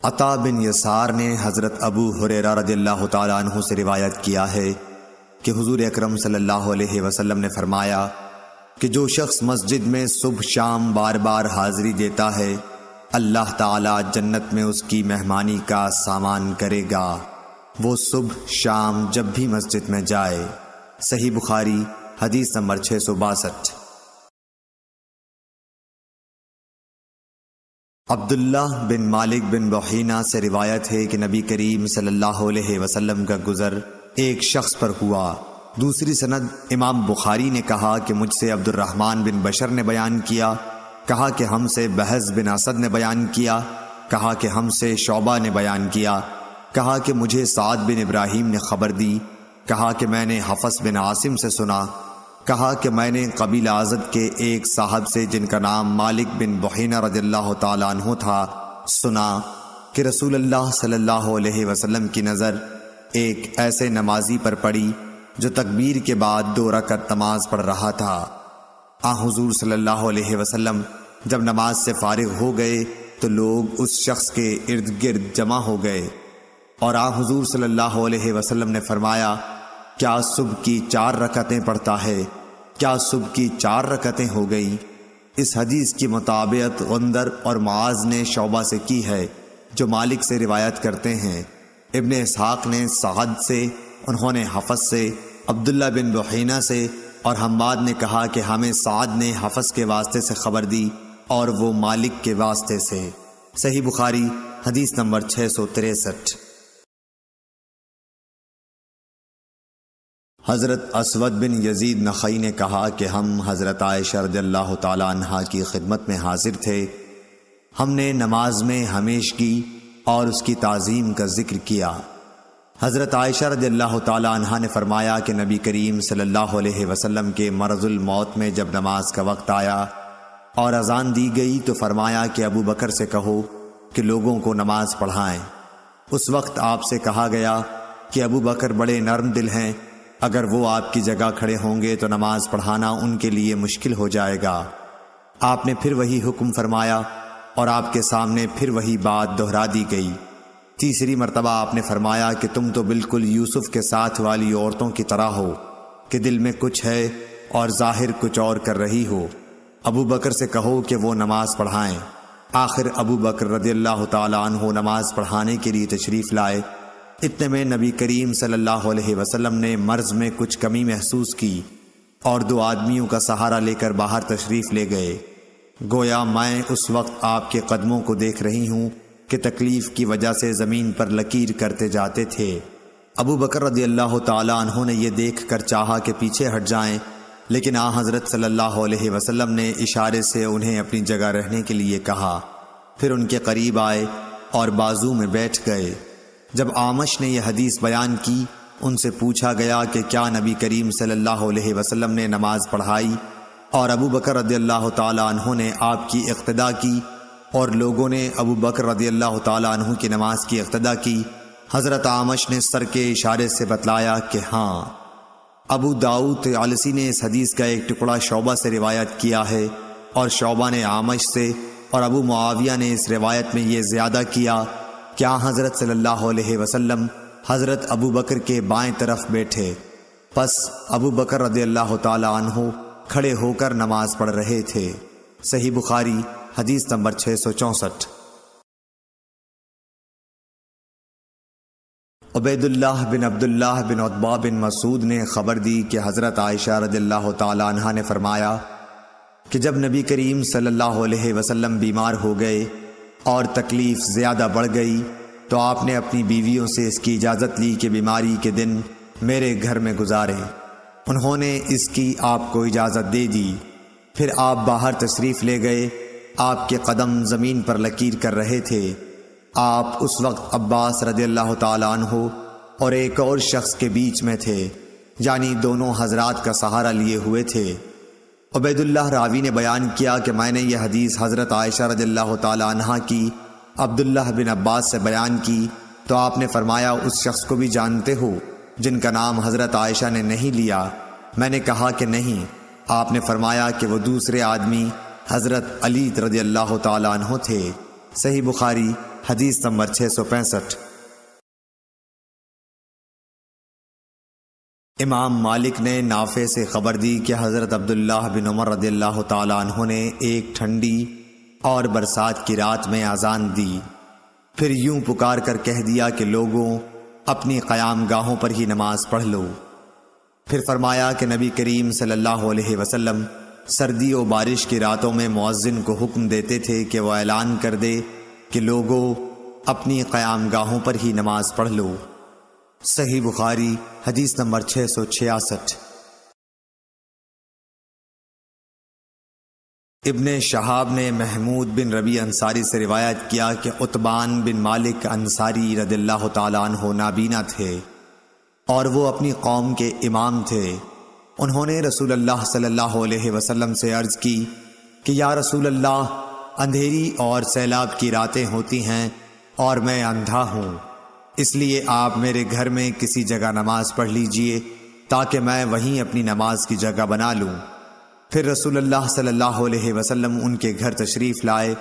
عطا بن یسار نے حضرت ابو ہریرہ رضی اللہ تعالیٰ عنہ سے روایت کیا ہے کہ حضور اکرم صلی اللہ علیہ وسلم نے فرمایا کہ جو شخص مسجد میں صبح شام بار بار حاضری دیتا ہے، اللہ تعالیٰ جنت میں اس کی مہمانی کا سامان کرے گا، وہ صبح شام جب بھی مسجد میں جائے۔ صحیح بخاری حدیث نمبر 662۔ عبداللہ بن مالک بن بحینہ سے روایت ہے کہ نبی کریم صلی اللہ علیہ وسلم کا گزر ایک شخص پر ہوا۔ دوسری سند امام بخاری نے کہا کہ مجھ سے عبد الرحمن بن بشر نے بیان کیا، کہا کہ ہم سے بحث بن اسد نے بیان کیا، کہا کہ ہم سے شعبہ نے بیان کیا، کہا کہ مجھے سعد بن ابراہیم نے خبر دی، کہا کہ میں نے حفص بن عاصم سے سنا، کہا کہ میں نے قبیلہ ازد کے ایک صاحب سے جن کا نام مالک بن بحینہ رضی اللہ تعالیٰ عنہ تھا سنا کہ رسول اللہ صلی اللہ علیہ وسلم کی نظر ایک ایسے نمازی پر پڑی جو تکبیر کے بعد 2 رکعت نماز پڑھ رہا تھا۔ حضور صلی اللہ علیہ وسلم جب نماز سے فارغ ہو گئے تو لوگ اس شخص کے ارد گرد جمع ہو گئے اور حضور صلی اللہ علیہ وسلم نے فرمایا، کیا صبح کی 4 رکعتیں پڑھتا ہے؟ کیا صبح کی 4 رکعتیں ہو گئیں؟ اس حدیث کی مطابقت غندر اور معاذ نے شعبہ سے کی ہے جو مالک سے روایت کرتے ہیں۔ ابن اسحاق نے سعد سے، انہوں نے حفص سے، عبداللہ بن بحینہ سے، اور حماد نے کہا کہ ہمیں سعد نے حفص کے واسطے سے خبر دی اور وہ مالک کے واسطے سے۔ صحیح بخاری حدیث نمبر 663۔ حضرت اسود بن یزید نخعی نے کہا کہ ہم حضرت عائشہ رضی اللہ تعالیٰ عنہا کی خدمت میں حاضر تھے۔ ہم نے نماز میں ہمیشگی اور اس کی تعظیم کا ذکر کیا۔ حضرت عائشہ رضی اللہ تعالیٰ عنہا نے فرمایا کہ نبی کریم صلی اللہ علیہ وسلم کے مرض الموت میں جب نماز کا وقت آیا اور اذان دی گئی تو فرمایا کہ ابو بکر سے کہو کہ لوگوں کو نماز پڑھائیں۔ اس وقت آپ سے کہا گیا کہ ابو بکر بڑے نرم دل ہیں، اگر وہ آپ کی جگہ کھڑے ہوں گے تو نماز پڑھانا ان کے لیے مشکل ہو جائے گا۔ آپ نے پھر وہی حکم فرمایا اور آپ کے سامنے پھر وہی بات دہرا دی گئی۔ تیسری مرتبہ آپ نے فرمایا کہ تم تو بالکل یوسف کے ساتھ والی عورتوں کی طرح ہو کہ دل میں کچھ ہے اور ظاہر کچھ اور کر رہی ہو۔ ابو بکر سے کہو کہ وہ نماز پڑھائیں۔ آخر ابو بکر رضی اللہ تعالیٰ عنہ نماز پڑھانے کے لیے تشریف لائے۔ اتنے میں نبی کریم صلی اللہ علیہ وسلم نے مرض میں کچھ کمی محسوس کی اور 2 آدمیوں کا سہارا لے کر باہر تشریف لے گئے۔ گویا میں اس وقت آپ کے قدموں کو دیکھ رہی ہوں کہ تکلیف کی وجہ سے زمین پر لکیر کرتے جاتے تھے۔ ابو بکر رضی اللہ تعالیٰ عنہ نے یہ دیکھ کر چاہا کہ پیچھے ہٹ جائیں، لیکن حضرت صلی اللہ علیہ وسلم نے اشارے سے انہیں اپنی جگہ رہنے کے لیے کہا۔ پھر ان کے قریب آئے اور بازو میں بیٹھ گئے۔ جب اعمش نے یہ حدیث بیان کی، ان سے پوچھا گیا کہ کیا نبی کریم صلی اللہ علیہ وسلم نے نماز پڑھائی اور ابو بکر رضی اللہ تعالیٰ عنہ نے آپ کی اقتدا کی اور لوگوں نے ابو بکر رضی اللہ تعالیٰ عنہ کی نماز کی اقتدا کی؟ حضرت اعمش نے سر کے اشارے سے بتلایا کہ ہاں۔ ابو داؤد طیالسی نے اس حدیث کا ایک ٹکڑا شعبہ سے روایت کیا ہے اور شعبہ نے اعمش سے، اور ابو معاویہ نے اس روایت میں یہ زیادہ کیا کیا حضرت صلی اللہ علیہ وسلم حضرت ابو بکر کے بائیں طرف بیٹھے، پس ابو بکر رضی اللہ تعالی عنہ کھڑے ہو کر نماز پڑھ رہے تھے۔ صحیح بخاری حدیث نمبر 664۔ عبید اللہ بن عبداللہ بن عتبہ بن مسعود نے خبر دی کہ حضرت عائشہ رضی اللہ تعالی عنہا نے فرمایا کہ جب نبی کریم صلی اللہ علیہ وسلم بیمار ہو گئے اور تکلیف زیادہ بڑھ گئی تو آپ نے اپنی بیویوں سے اس کی اجازت لی کہ بیماری کے دن میرے گھر میں گزاریں۔ انہوں نے اس کی آپ کو اجازت دے دی۔ پھر آپ باہر تشریف لے گئے۔ آپ کے قدم زمین پر لکیر کر رہے تھے۔ آپ اس وقت عباس رضی اللہ تعالی عنہ اور ایک اور شخص کے بیچ میں تھے، یعنی دونوں حضرات کا سہارا لیے ہوئے تھے۔ عبید اللہ راوی نے بیان کیا کہ میں نے یہ حدیث حضرت عائشہ رضی اللہ تعالی عنہا کی عبداللہ بن عباس سے بیان کی تو آپ نے فرمایا اس شخص کو بھی جانتے ہو جن کا نام حضرت عائشہ نے نہیں لیا؟ میں نے کہا کہ نہیں۔ آپ نے فرمایا کہ وہ دوسرے آدمی حضرت علی رضی اللہ تعالی عنہ تھے۔ صحیح بخاری حدیث نمبر 665۔ امام مالک نے نافع سے خبر دی کہ حضرت عبداللہ بن عمر رضی اللہ تعالی عنہ نے ایک ٹھنڈی اور برسات کی رات میں اذان دی، پھر یوں پکار کر کہہ دیا کہ لوگوں اپنی قیام گاہوں پر ہی نماز پڑھ لو۔ پھر فرمایا کہ نبی کریم صلی اللہ علیہ وسلم سردی و بارش کی راتوں میں مؤذن کو حکم دیتے تھے کہ وہ اعلان کر دے کہ لوگوں اپنی قیام گاہوں پر ہی نماز پڑھ لو۔ صحیح بخاری حدیث نمبر 666۔ ابن شہاب نے محمود بن ربیع انصاری سے روایت کیا کہ عتبان بن مالک انصاری رضی اللہ تعالیٰ عنہ نابینا تھے اور وہ اپنی قوم کے امام تھے۔ انہوں نے رسول اللہ صلی اللہ علیہ وسلم سے عرض کی کہ یا رسول اللہ، اندھیری اور سیلاب کی راتیں ہوتی ہیں اور میں اندھا ہوں، اس لیے آپ میرے گھر میں کسی جگہ نماز پڑھ لیجئے تاکہ میں وہیں اپنی نماز کی جگہ بنا لوں۔ پھر رسول اللہ صلی اللہ علیہ وسلم ان کے گھر تشریف لائے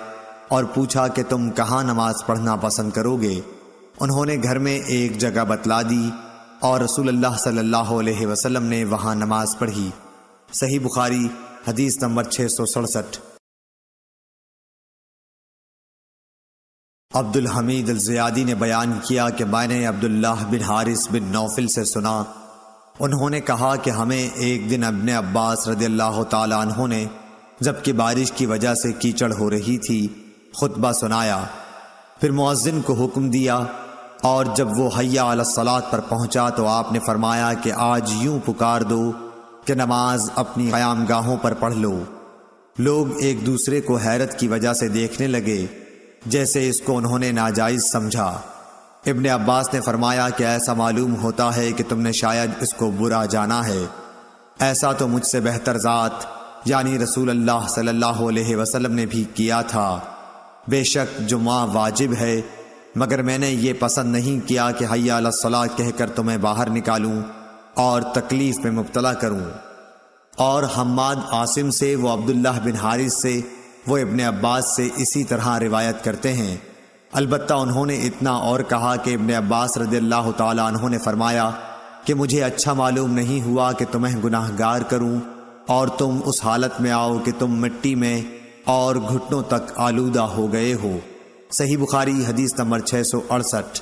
اور پوچھا کہ تم کہاں نماز پڑھنا پسند کرو گے؟ انہوں نے گھر میں ایک جگہ بتلا دی اور رسول اللہ صلی اللہ علیہ وسلم نے وہاں نماز پڑھی۔ صحیح بخاری حدیث نمبر 667۔ عبد الحمید الزیادی نے بیان کیا کہ میں نے عبداللہ بن حارث بن نوفل سے سنا، انہوں نے کہا کہ ہمیں ایک دن ابن عباس رضی اللہ تعالیٰ عنہ نے جبکہ بارش کی وجہ سے کیچڑ ہو رہی تھی خطبہ سنایا، پھر مؤذن کو حکم دیا اور جب وہ حی علی الصلاۃ پر پہنچا تو آپ نے فرمایا کہ آج یوں پکار دو کہ نماز اپنی قیام گاہوں پر پڑھ لو۔ لوگ ایک دوسرے کو حیرت کی وجہ سے دیکھنے لگے جیسے اس کو انہوں نے ناجائز سمجھا۔ ابن عباس نے فرمایا کہ ایسا معلوم ہوتا ہے کہ تم نے شاید اس کو برا جانا ہے، ایسا تو مجھ سے بہتر ذات یعنی رسول اللہ صلی اللہ علیہ وسلم نے بھی کیا تھا۔ بے شک جمعہ واجب ہے، مگر میں نے یہ پسند نہیں کیا کہ حی علی الصلاۃ کہہ کر تمہیں باہر نکالوں اور تکلیف میں مبتلا کروں۔ اور حماد عاصم سے، وہ عبداللہ بن حارث سے، وہ ابن عباس سے اسی طرح روایت کرتے ہیں۔ البتہ انہوں نے اتنا اور کہا کہ ابن عباس رضی اللہ تعالیٰ عنہ نے فرمایا کہ مجھے اچھا معلوم نہیں ہوا کہ تمہیں گناہگار کروں اور تم اس حالت میں آؤ کہ تم مٹی میں اور گھٹنوں تک آلودہ ہو گئے ہو۔ صحیح بخاری حدیث نمبر 668۔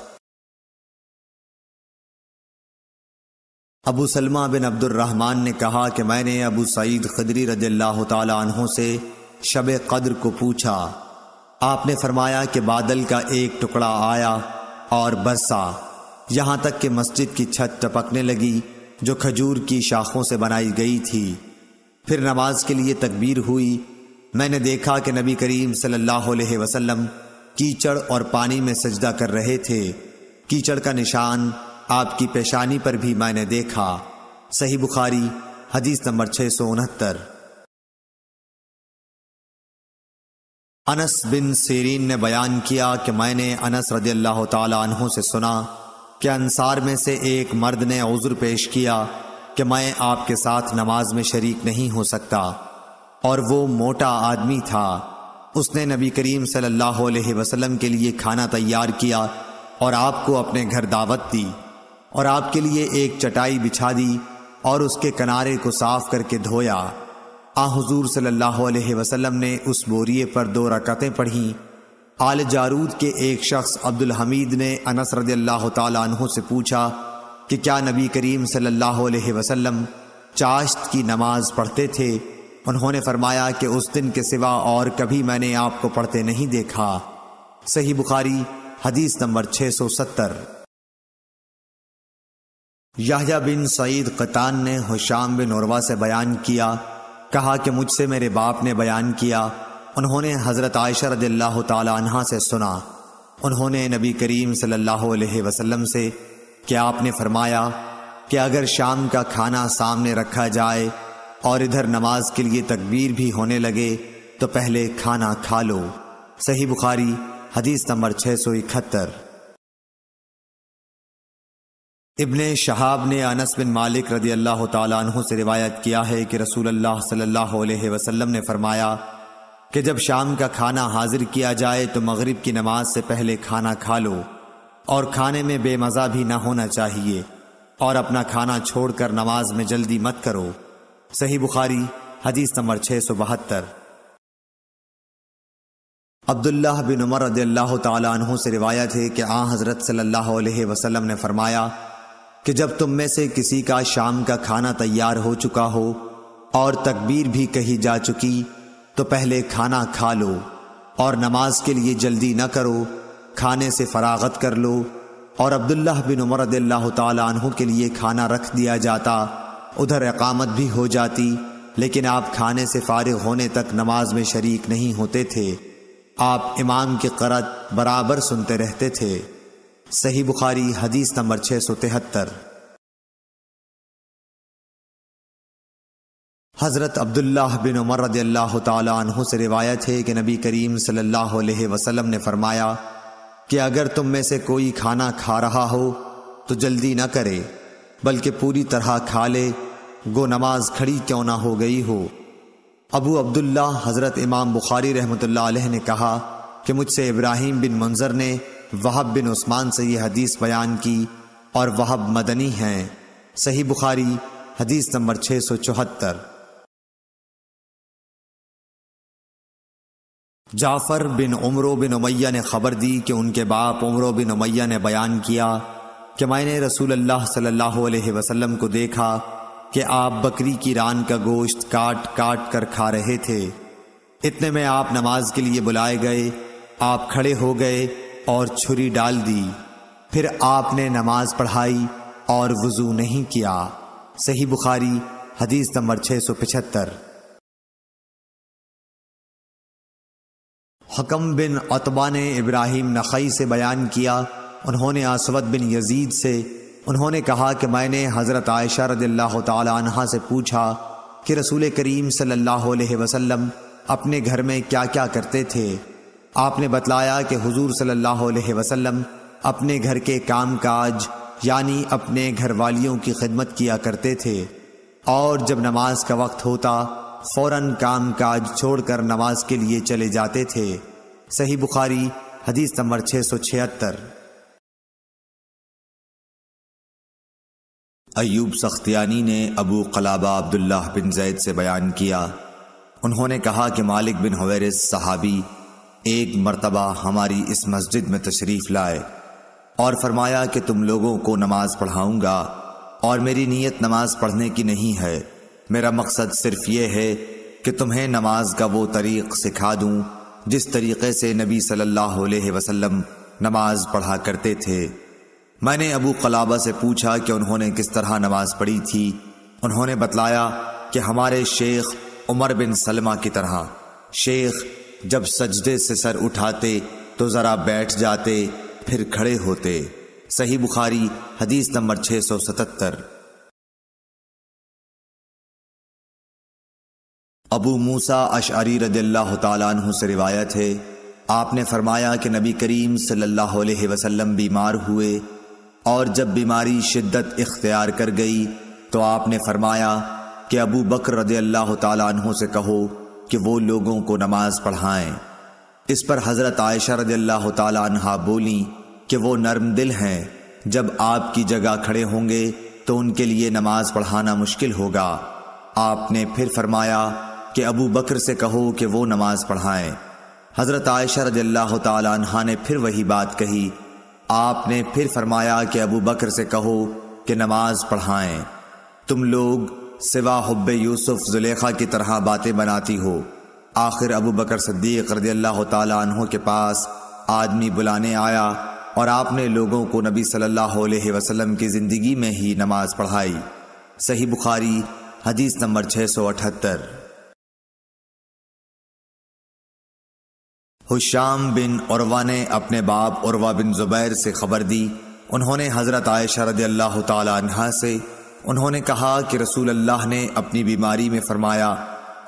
ابو سلمہ بن عبد الرحمن نے کہا کہ میں نے ابو سعید خدری رضی اللہ تعالیٰ عنہ سے شب قدر کو پوچھا، آپ نے فرمایا کہ بادل کا ایک ٹکڑا آیا اور برسا یہاں تک کہ مسجد کی چھت ٹپکنے لگی جو کھجور کی شاخوں سے بنائی گئی تھی۔ پھر نماز کے لیے تکبیر ہوئی، میں نے دیکھا کہ نبی کریم صلی اللہ علیہ وسلم کیچڑ اور پانی میں سجدہ کر رہے تھے، کیچڑ کا نشان آپ کی پیشانی پر بھی میں نے دیکھا۔ صحیح بخاری حدیث نمبر 669۔ انس بن سیرین نے بیان کیا کہ میں نے انس رضی اللہ تعالیٰ عنہ سے سنا کہ انصار میں سے ایک مرد نے عذر پیش کیا کہ میں آپ کے ساتھ نماز میں شریک نہیں ہو سکتا، اور وہ موٹا آدمی تھا۔ اس نے نبی کریم صلی اللہ علیہ وسلم کے لیے کھانا تیار کیا اور آپ کو اپنے گھر دعوت دی اور آپ کے لیے ایک چٹائی بچھا دی اور اس کے کنارے کو صاف کر کے دھویا۔ حضور صلی اللہ علیہ وسلم نے اس بوریے پر 2 رکعتیں پڑھیں۔ آل جارود کے ایک شخص عبد الحمید نے انس رضی اللہ تعالیٰ عنہ سے پوچھا کہ کیا نبی کریم صلی اللہ علیہ وسلم چاشت کی نماز پڑھتے تھے؟ انہوں نے فرمایا کہ اس دن کے سوا اور کبھی میں نے آپ کو پڑھتے نہیں دیکھا۔ صحیح بخاری حدیث نمبر 670۔ یحییٰ بن سعید قطان نے ہشام بن عروہ سے بیان کیا، کہا کہ مجھ سے میرے باپ نے بیان کیا، انہوں نے حضرت عائشہ رضی اللہ تعالی عنہا سے سنا، انہوں نے نبی کریم صلی اللہ علیہ وسلم سے کہ آپ نے فرمایا کہ اگر شام کا کھانا سامنے رکھا جائے اور ادھر نماز کے لیے تکبیر بھی ہونے لگے تو پہلے کھانا کھا لو۔ صحیح بخاری حدیث نمبر 671۔ ابن شہاب نے انس بن مالک رضی اللہ تعالیٰ عنہ سے روایت کیا ہے کہ رسول اللہ صلی اللہ علیہ وسلم نے فرمایا کہ جب شام کا کھانا حاضر کیا جائے تو مغرب کی نماز سے پہلے کھانا کھا لو، اور کھانے میں بے مزہ بھی نہ ہونا چاہیے، اور اپنا کھانا چھوڑ کر نماز میں جلدی مت کرو۔ صحیح بخاری حدیث نمبر 672۔ عبداللہ بن عمر رضی اللہ تعالیٰ عنہ سے روایت ہے کہ حضرت صلی اللہ علیہ وسلم نے فرمایا کہ جب تم میں سے کسی کا شام کا کھانا تیار ہو چکا ہو اور تکبیر بھی کہی جا چکی تو پہلے کھانا کھا لو اور نماز کے لیے جلدی نہ کرو، کھانے سے فراغت کر لو۔ اور عبداللہ بن عمر رضی اللہ تعالیٰ عنہ کے لیے کھانا رکھ دیا جاتا، ادھر اقامت بھی ہو جاتی لیکن آپ کھانے سے فارغ ہونے تک نماز میں شریک نہیں ہوتے تھے۔ آپ امام کی قرأت برابر سنتے رہتے تھے۔ صحیح بخاری حدیث نمبر 673۔ حضرت عبداللہ بن عمر رضی اللہ تعالی عنہ سے روایت ہے کہ نبی کریم صلی اللہ علیہ وسلم نے فرمایا کہ اگر تم میں سے کوئی کھانا کھا رہا ہو تو جلدی نہ کرے، بلکہ پوری طرح کھا لے، گو نماز کھڑی کیوں نہ ہو گئی ہو۔ ابو عبداللہ حضرت امام بخاری رحمۃ اللہ علیہ نے کہا کہ مجھ سے ابراہیم بن منظر نے وہب بن عثمان سے یہ حدیث بیان کی، اور وہب مدنی ہیں۔ صحیح بخاری حدیث نمبر 674۔ جعفر بن عمرو بن امیہ نے خبر دی کہ ان کے باپ عمرو بن امیہ نے بیان کیا کہ میں نے رسول اللہ صلی اللہ علیہ وسلم کو دیکھا کہ آپ بکری کی ران کا گوشت کاٹ کاٹ کر کھا رہے تھے۔ اتنے میں آپ نماز کے لیے بلائے گئے، آپ کھڑے ہو گئے اور چھری ڈال دی، پھر آپ نے نماز پڑھائی اور وضو نہیں کیا۔ صحیح بخاری حدیث نمبر 675۔ حکم بن عتبہ نے ابراہیم نخعی سے بیان کیا، انہوں نے اسود بن یزید سے، انہوں نے کہا کہ میں نے حضرت عائشہ رضی اللہ تعالی عنہا سے پوچھا کہ رسول کریم صلی اللہ علیہ وسلم اپنے گھر میں کیا کیا کرتے تھے۔ آپ نے بتلایا کہ حضور صلی اللہ علیہ وسلم اپنے گھر کے کام کاج یعنی اپنے گھر والیوں کی خدمت کیا کرتے تھے، اور جب نماز کا وقت ہوتا فوراً کام کاج چھوڑ کر نماز کے لیے چلے جاتے تھے۔ صحیح بخاری حدیث نمبر 676۔ ایوب سختیانی نے ابو قلابہ عبداللہ بن زید سے بیان کیا، انہوں نے کہا کہ مالک بن حویرث صحابی ایک مرتبہ ہماری اس مسجد میں تشریف لائے اور فرمایا کہ تم لوگوں کو نماز پڑھاؤں گا، اور میری نیت نماز پڑھنے کی نہیں ہے، میرا مقصد صرف یہ ہے کہ تمہیں نماز کا وہ طریق سکھا دوں جس طریقے سے نبی صلی اللہ علیہ وسلم نماز پڑھا کرتے تھے۔ میں نے ابو قلابہ سے پوچھا کہ انہوں نے کس طرح نماز پڑھی تھی۔ انہوں نے بتلایا کہ ہمارے شیخ عمر بن سلمہ کی طرح، شیخ جب سجدے سے سر اٹھاتے تو ذرا بیٹھ جاتے پھر کھڑے ہوتے۔ صحیح بخاری حدیث نمبر 677۔ ابو موسیٰ اشعری رضی اللہ تعالیٰ عنہ سے روایت ہے، آپ نے فرمایا کہ نبی کریم صلی اللہ علیہ وسلم بیمار ہوئے، اور جب بیماری شدت اختیار کر گئی تو آپ نے فرمایا کہ ابو بکر رضی اللہ تعالیٰ عنہ سے کہو کہ وہ لوگوں کو نماز پڑھائیں۔ اس پر حضرت عائشہ رضی اللہ تعالیٰ عنہا بولیں کہ وہ نرم دل ہیں، جب آپ کی جگہ کھڑے ہوں گے تو ان کے لیے نماز پڑھانا مشکل ہوگا۔ آپ نے پھر فرمایا کہ ابو بکر سے کہو کہ وہ نماز پڑھائیں۔ حضرت عائشہ رضی اللہ تعالی عنہا نے پھر وہی بات کہی۔ آپ نے پھر فرمایا کہ ابو بکر سے کہو کہ نماز پڑھائیں۔ تم لوگ سوا حب یوسف زلیخا کی طرح باتیں بناتی ہو۔ آخر ابو بکر صدیق رضی اللہ تعالی عنہ کے پاس آدمی بلانے آیا، اور آپ نے لوگوں کو نبی صلی اللہ علیہ وسلم کی زندگی میں ہی نماز پڑھائی۔ صحیح بخاری حدیث نمبر 678۔ حشام بن عروہ نے اپنے باپ عروہ بن زبیر سے خبر دی، انہوں نے حضرت عائشہ رضی اللہ تعالی عنہا سے، انہوں نے کہا کہ رسول اللہ نے اپنی بیماری میں فرمایا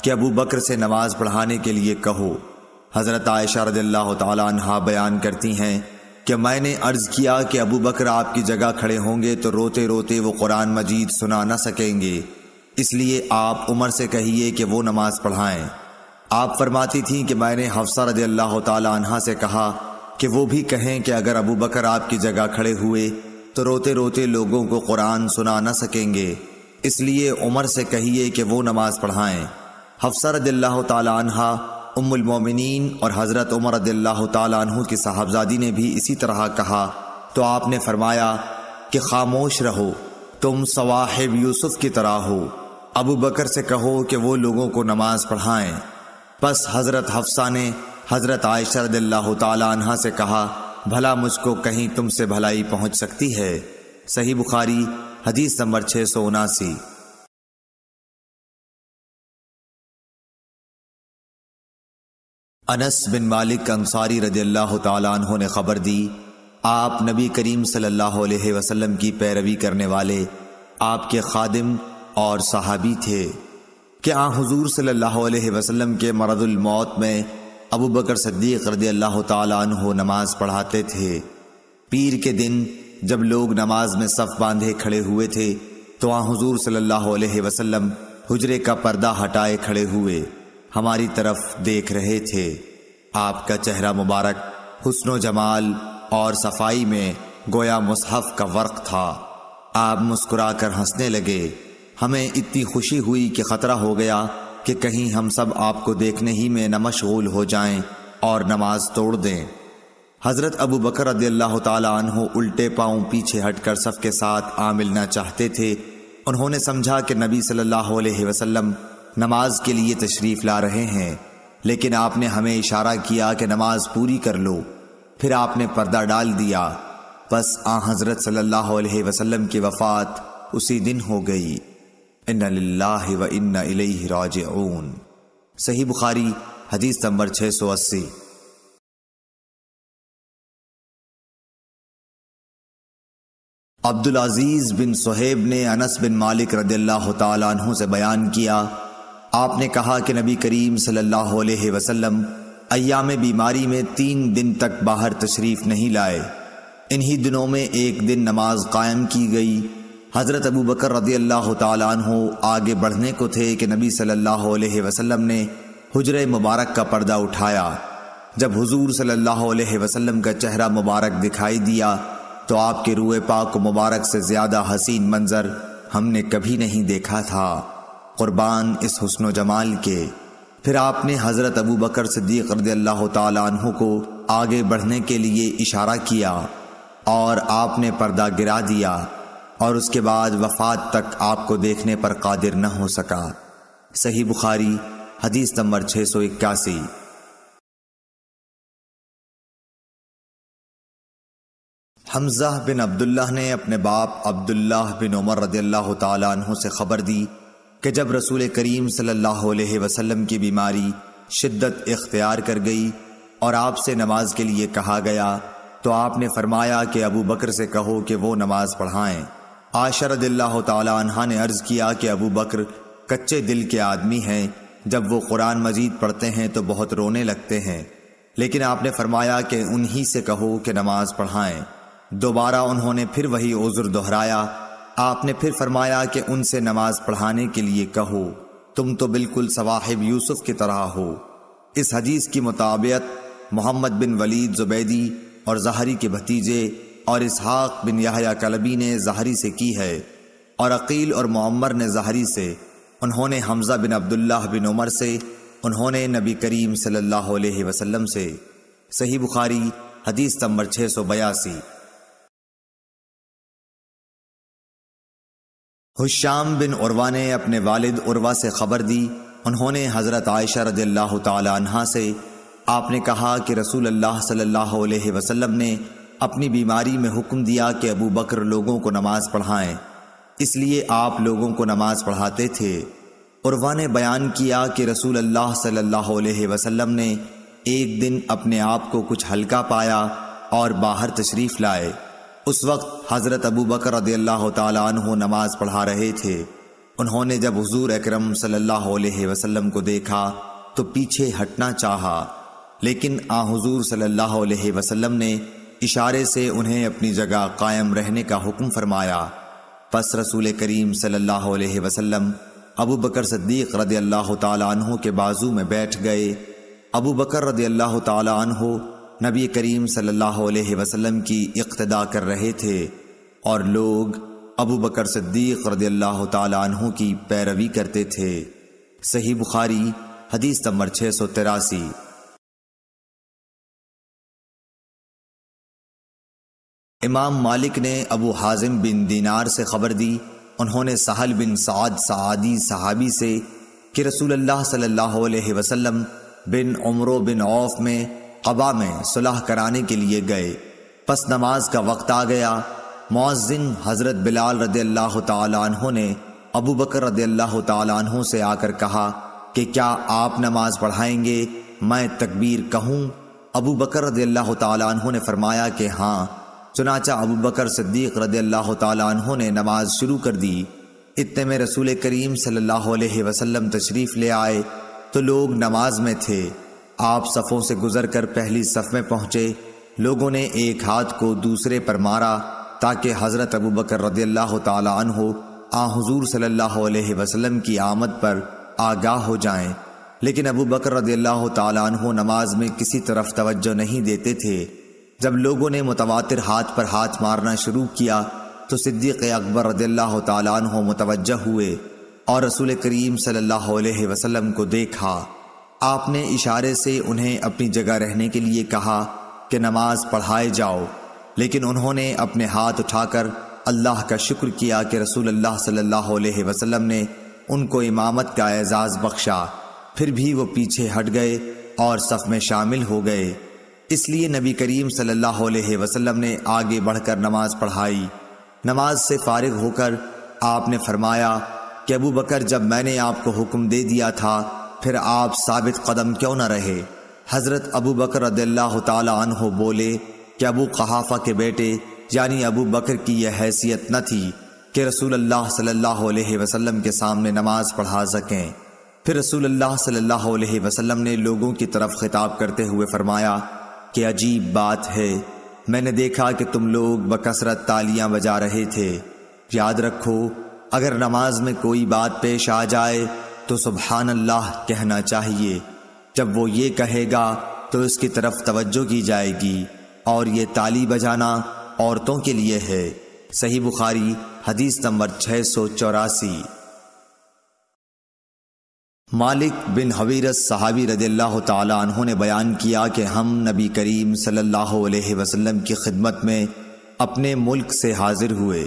کہ ابو بکر سے نماز پڑھانے کے لیے کہو۔ حضرت عائشہ رضی اللہ تعالی عنہا بیان کرتی ہیں کہ میں نے عرض کیا کہ ابو بکر آپ کی جگہ کھڑے ہوں گے تو روتے روتے وہ قرآن مجید سنا نہ سکیں گے، اس لیے آپ عمر سے کہیے کہ وہ نماز پڑھائیں۔ آپ فرماتی تھیں کہ میں نے حفصہ رضی اللہ تعالی عنہا سے کہا کہ وہ بھی کہیں کہ اگر ابو بکر آپ کی جگہ کھڑے ہوئے تو روتے روتے لوگوں کو قرآن سنا نہ سکیں گے، اس لیے عمر سے کہیے کہ وہ نماز پڑھائیں۔ حفصہ رضی اللہ تعالی عنہا ام المومنین اور حضرت عمر رضی اللہ تعالی عنہ کی صاحبزادی نے بھی اسی طرح کہا، تو آپ نے فرمایا کہ خاموش رہو، تم صواحب یوسف کی طرح ہو، ابو بکر سے کہو کہ وہ لوگوں کو نماز پڑھائیں۔ پس حضرت حفصہ نے حضرت عائشہ رضی اللہ تعالی عنہا سے کہا، بھلا مجھ کو کہیں تم سے بھلائی پہنچ سکتی ہے؟ صحیح بخاری حدیث نمبر 679۔ انس بن مالک انصاری رضی اللہ تعالیٰ عنہ نے خبر دی، آپ نبی کریم صلی اللہ علیہ وسلم کی پیروی کرنے والے آپ کے خادم اور صحابی تھے کہ حضور صلی اللہ علیہ وسلم کے مرض الموت میں ابو بکر صدیق رضی اللہ تعالیٰ عنہ نماز پڑھاتے تھے۔ پیر کے دن جب لوگ نماز میں صف باندھے کھڑے ہوئے تھے تو حضور صلی اللہ علیہ وسلم حجرے کا پردہ ہٹائے کھڑے ہوئے ہماری طرف دیکھ رہے تھے۔ آپ کا چہرہ مبارک حسن و جمال اور صفائی میں گویا مصحف کا ورق تھا۔ آپ مسکرا کر ہنسنے لگے۔ ہمیں اتنی خوشی ہوئی کہ خطرہ ہو گیا کہ کہیں ہم سب آپ کو دیکھنے ہی میں نہ مشغول ہو جائیں اور نماز توڑ دیں۔ حضرت ابو بکر رضی اللہ تعالیٰ عنہ الٹے پاؤں پیچھے ہٹ کر صف کے ساتھ ملنا چاہتے تھے۔ انہوں نے سمجھا کہ نبی صلی اللہ علیہ وسلم نماز کے لیے تشریف لا رہے ہیں، لیکن آپ نے ہمیں اشارہ کیا کہ نماز پوری کر لو۔ پھر آپ نے پردہ ڈال دیا۔ بس حضرت صلی اللہ علیہ وسلم کی وفات اسی دن ہو گئی۔ ان للہ و انا الیہ راجعون۔ صحیح بخاری حدیث نمبر 680۔ عبدالعزیز بن صہیب نے انس بن مالک رضی اللہ تعالیٰ عنہ سے بیان کیا، آپ نے کہا کہ نبی کریم صلی اللہ علیہ وسلم ایام بیماری میں 3 دن تک باہر تشریف نہیں لائے۔ انہی دنوں میں ایک دن نماز قائم کی گئی۔ حضرت ابو بکر رضی اللہ تعالیٰ عنہ آگے بڑھنے کو تھے کہ نبی صلی اللہ علیہ وسلم نے حجرہ مبارک کا پردہ اٹھایا۔ جب حضور صلی اللہ علیہ وسلم کا چہرہ مبارک دکھائی دیا تو آپ کے روئے پاک و مبارک سے زیادہ حسین منظر ہم نے کبھی نہیں دیکھا تھا، قربان اس حسن و جمال کے۔ پھر آپ نے حضرت ابو بکر صدیق رضی اللہ تعالیٰ عنہ کو آگے بڑھنے کے لیے اشارہ کیا اور آپ نے پردہ گرا دیا، اور اس کے بعد وفات تک آپ کو دیکھنے پر قادر نہ ہو سکا۔ صحیح بخاری حدیث نمبر 681۔ حمزہ بن عبداللہ نے اپنے باپ عبداللہ بن عمر رضی اللہ تعالیٰ عنہ سے خبر دی کہ جب رسول کریم صلی اللہ علیہ وسلم کی بیماری شدت اختیار کر گئی اور آپ سے نماز کے لیے کہا گیا تو آپ نے فرمایا کہ ابو بکر سے کہو کہ وہ نماز پڑھائیں۔ عائشہ رضی اللہ تعالیٰ عنہا نے عرض کیا کہ ابو بکر کچے دل کے آدمی ہیں، جب وہ قرآن مجید پڑھتے ہیں تو بہت رونے لگتے ہیں، لیکن آپ نے فرمایا کہ انہی سے کہو کہ نماز پڑھائیں۔ دوبارہ انہوں نے پھر وہی عذر دہرایا۔ آپ نے پھر فرمایا کہ ان سے نماز پڑھانے کے لیے کہو، تم تو بالکل صواحب یوسف کی طرح ہو۔ اس حدیث کی مطابقت محمد بن ولید زبیدی اور زہری کے بھتیجے اور اسحاق بن یحییٰ کلبی نے زہری سے کی ہے، اور عقیل اور معمر نے زہری سے، انہوں نے حمزہ بن عبداللہ بن عمر سے، انہوں نے نبی کریم صلی اللہ علیہ وسلم سے۔ صحیح بخاری حدیث نمبر 682۔ حشام بن عروہ نے اپنے والد عروہ سے خبر دی، انہوں نے حضرت عائشہ رضی اللہ تعالی عنہا سے، آپ نے کہا کہ رسول اللہ صلی اللہ علیہ وسلم نے اپنی بیماری میں حکم دیا کہ ابو بکر لوگوں کو نماز پڑھائیں، اس لیے آپ لوگوں کو نماز پڑھاتے تھے۔ عروہ نے بیان کیا کہ رسول اللہ صلی اللہ علیہ وسلم نے ایک دن اپنے آپ کو کچھ ہلکا پایا اور باہر تشریف لائے۔ اس وقت حضرت ابو بکر رضی اللہ تعالی عنہ نماز پڑھا رہے تھے۔ انہوں نے جب حضور اکرم صلی اللہ علیہ وسلم کو دیکھا تو پیچھے ہٹنا چاہا، لیکن حضور صلی اللہ علیہ وسلم نے اشارے سے انہیں اپنی جگہ قائم رہنے کا حکم فرمایا۔ پس رسول کریم صلی اللہ علیہ وسلم ابو بکر صدیق رضی اللہ تعالی عنہ کے بازو میں بیٹھ گئے۔ ابو بکر رضی اللہ تعالی عنہ نبی کریم صلی اللہ علیہ وسلم کی اقتداء کر رہے تھے، اور لوگ ابو بکر صدیق رضی اللہ تعالی عنہ کی پیروی کرتے تھے۔ صحیح بخاری حدیث نمبر 683۔ امام مالک نے ابو حازم بن دینار سے خبر دی، انہوں نے سہل بن سعد سعادی صحابی سے کہ رسول اللہ صلی اللہ علیہ وسلم بن عمرو بن عوف میں قبا میں صلح کرانے کے لیے گئے۔ پس نماز کا وقت آ گیا۔ مؤذن حضرت بلال رضی اللہ تعالی عنہ نے ابو بکر رضی اللہ تعالی عنہ سے آ کر کہا کہ کیا آپ نماز پڑھائیں گے؟ میں تکبیر کہوں؟ ابو بکر رضی اللہ تعالیٰ عنہ نے فرمایا کہ ہاں۔ چنانچہ ابو بکر صدیق رضی اللہ تعالیٰ عنہ نے نماز شروع کر دی۔ اتنے میں رسول کریم صلی اللہ علیہ وسلم تشریف لے آئے تو لوگ نماز میں تھے۔ آپ صفوں سے گزر کر پہلی صف میں پہنچے۔ لوگوں نے ایک ہاتھ کو دوسرے پر مارا تاکہ حضرت ابو بکر رضی اللہ تعالیٰ عنہ حضور صلی اللہ علیہ وسلم کی آمد پر آگاہ ہو جائیں، لیکن ابو بکر رضی اللہ تعالیٰ عنہ نماز میں کسی طرف توجہ نہیں دیتے تھے۔ جب لوگوں نے متواتر ہاتھ پر ہاتھ مارنا شروع کیا تو صدیق اکبر رضی اللہ تعالیٰ عنہ متوجہ ہوئے اور رسول کریم صلی اللہ علیہ وسلم کو دیکھا۔ آپ نے اشارے سے انہیں اپنی جگہ رہنے کے لیے کہا کہ نماز پڑھائے جاؤ، لیکن انہوں نے اپنے ہاتھ اٹھا کر اللہ کا شکر کیا کہ رسول اللہ صلی اللہ علیہ وسلم نے ان کو امامت کا اعزاز بخشا۔ پھر بھی وہ پیچھے ہٹ گئے اور صف میں شامل ہو گئے۔ اس لیے نبی کریم صلی اللہ علیہ وسلم نے آگے بڑھ کر نماز پڑھائی۔ نماز سے فارغ ہو کر آپ نے فرمایا کہ ابو بکر، جب میں نے آپ کو حکم دے دیا تھا پھر آپ ثابت قدم کیوں نہ رہے؟ حضرت ابو بکر رضی اللہ تعالی عنہ بولے کہ ابو قحافہ کے بیٹے یعنی ابو بکر کی یہ حیثیت نہ تھی کہ رسول اللہ صلی اللہ علیہ وسلم کے سامنے نماز پڑھا سکیں۔ پھر رسول اللہ صلی اللہ علیہ وسلم نے لوگوں کی طرف خطاب کرتے ہوئے فرمایا کہ عجیب بات ہے، میں نے دیکھا کہ تم لوگ بکثرت تالیاں بجا رہے تھے۔ یاد رکھو، اگر نماز میں کوئی بات پیش آ جائے تو سبحان اللہ کہنا چاہیے۔ جب وہ یہ کہے گا تو اس کی طرف توجہ کی جائے گی، اور یہ تالی بجانا عورتوں کے لیے ہے۔ صحیح بخاری حدیث نمبر 684۔ مالک بن حویرث صحابی رضی اللہ تعالی عنہ نے بیان کیا کہ ہم نبی کریم صلی اللہ علیہ وسلم کی خدمت میں اپنے ملک سے حاضر ہوئے۔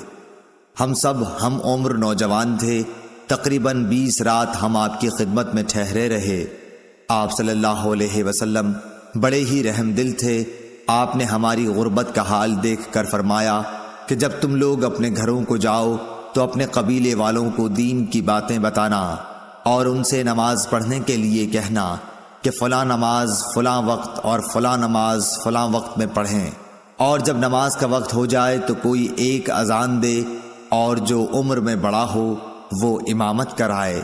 ہم سب ہم عمر نوجوان تھے۔ تقریباً 20 رات ہم آپ کی خدمت میں ٹھہرے رہے۔ آپ صلی اللہ علیہ وسلم بڑے ہی رحم دل تھے۔ آپ نے ہماری غربت کا حال دیکھ کر فرمایا کہ جب تم لوگ اپنے گھروں کو جاؤ تو اپنے قبیلے والوں کو دین کی باتیں بتانا اور ان سے نماز پڑھنے کے لیے کہنا کہ فلاں نماز فلاں وقت اور فلاں نماز فلاں وقت میں پڑھیں، اور جب نماز کا وقت ہو جائے تو کوئی ایک اذان دے اور جو عمر میں بڑا ہو وہ امامت کرائے۔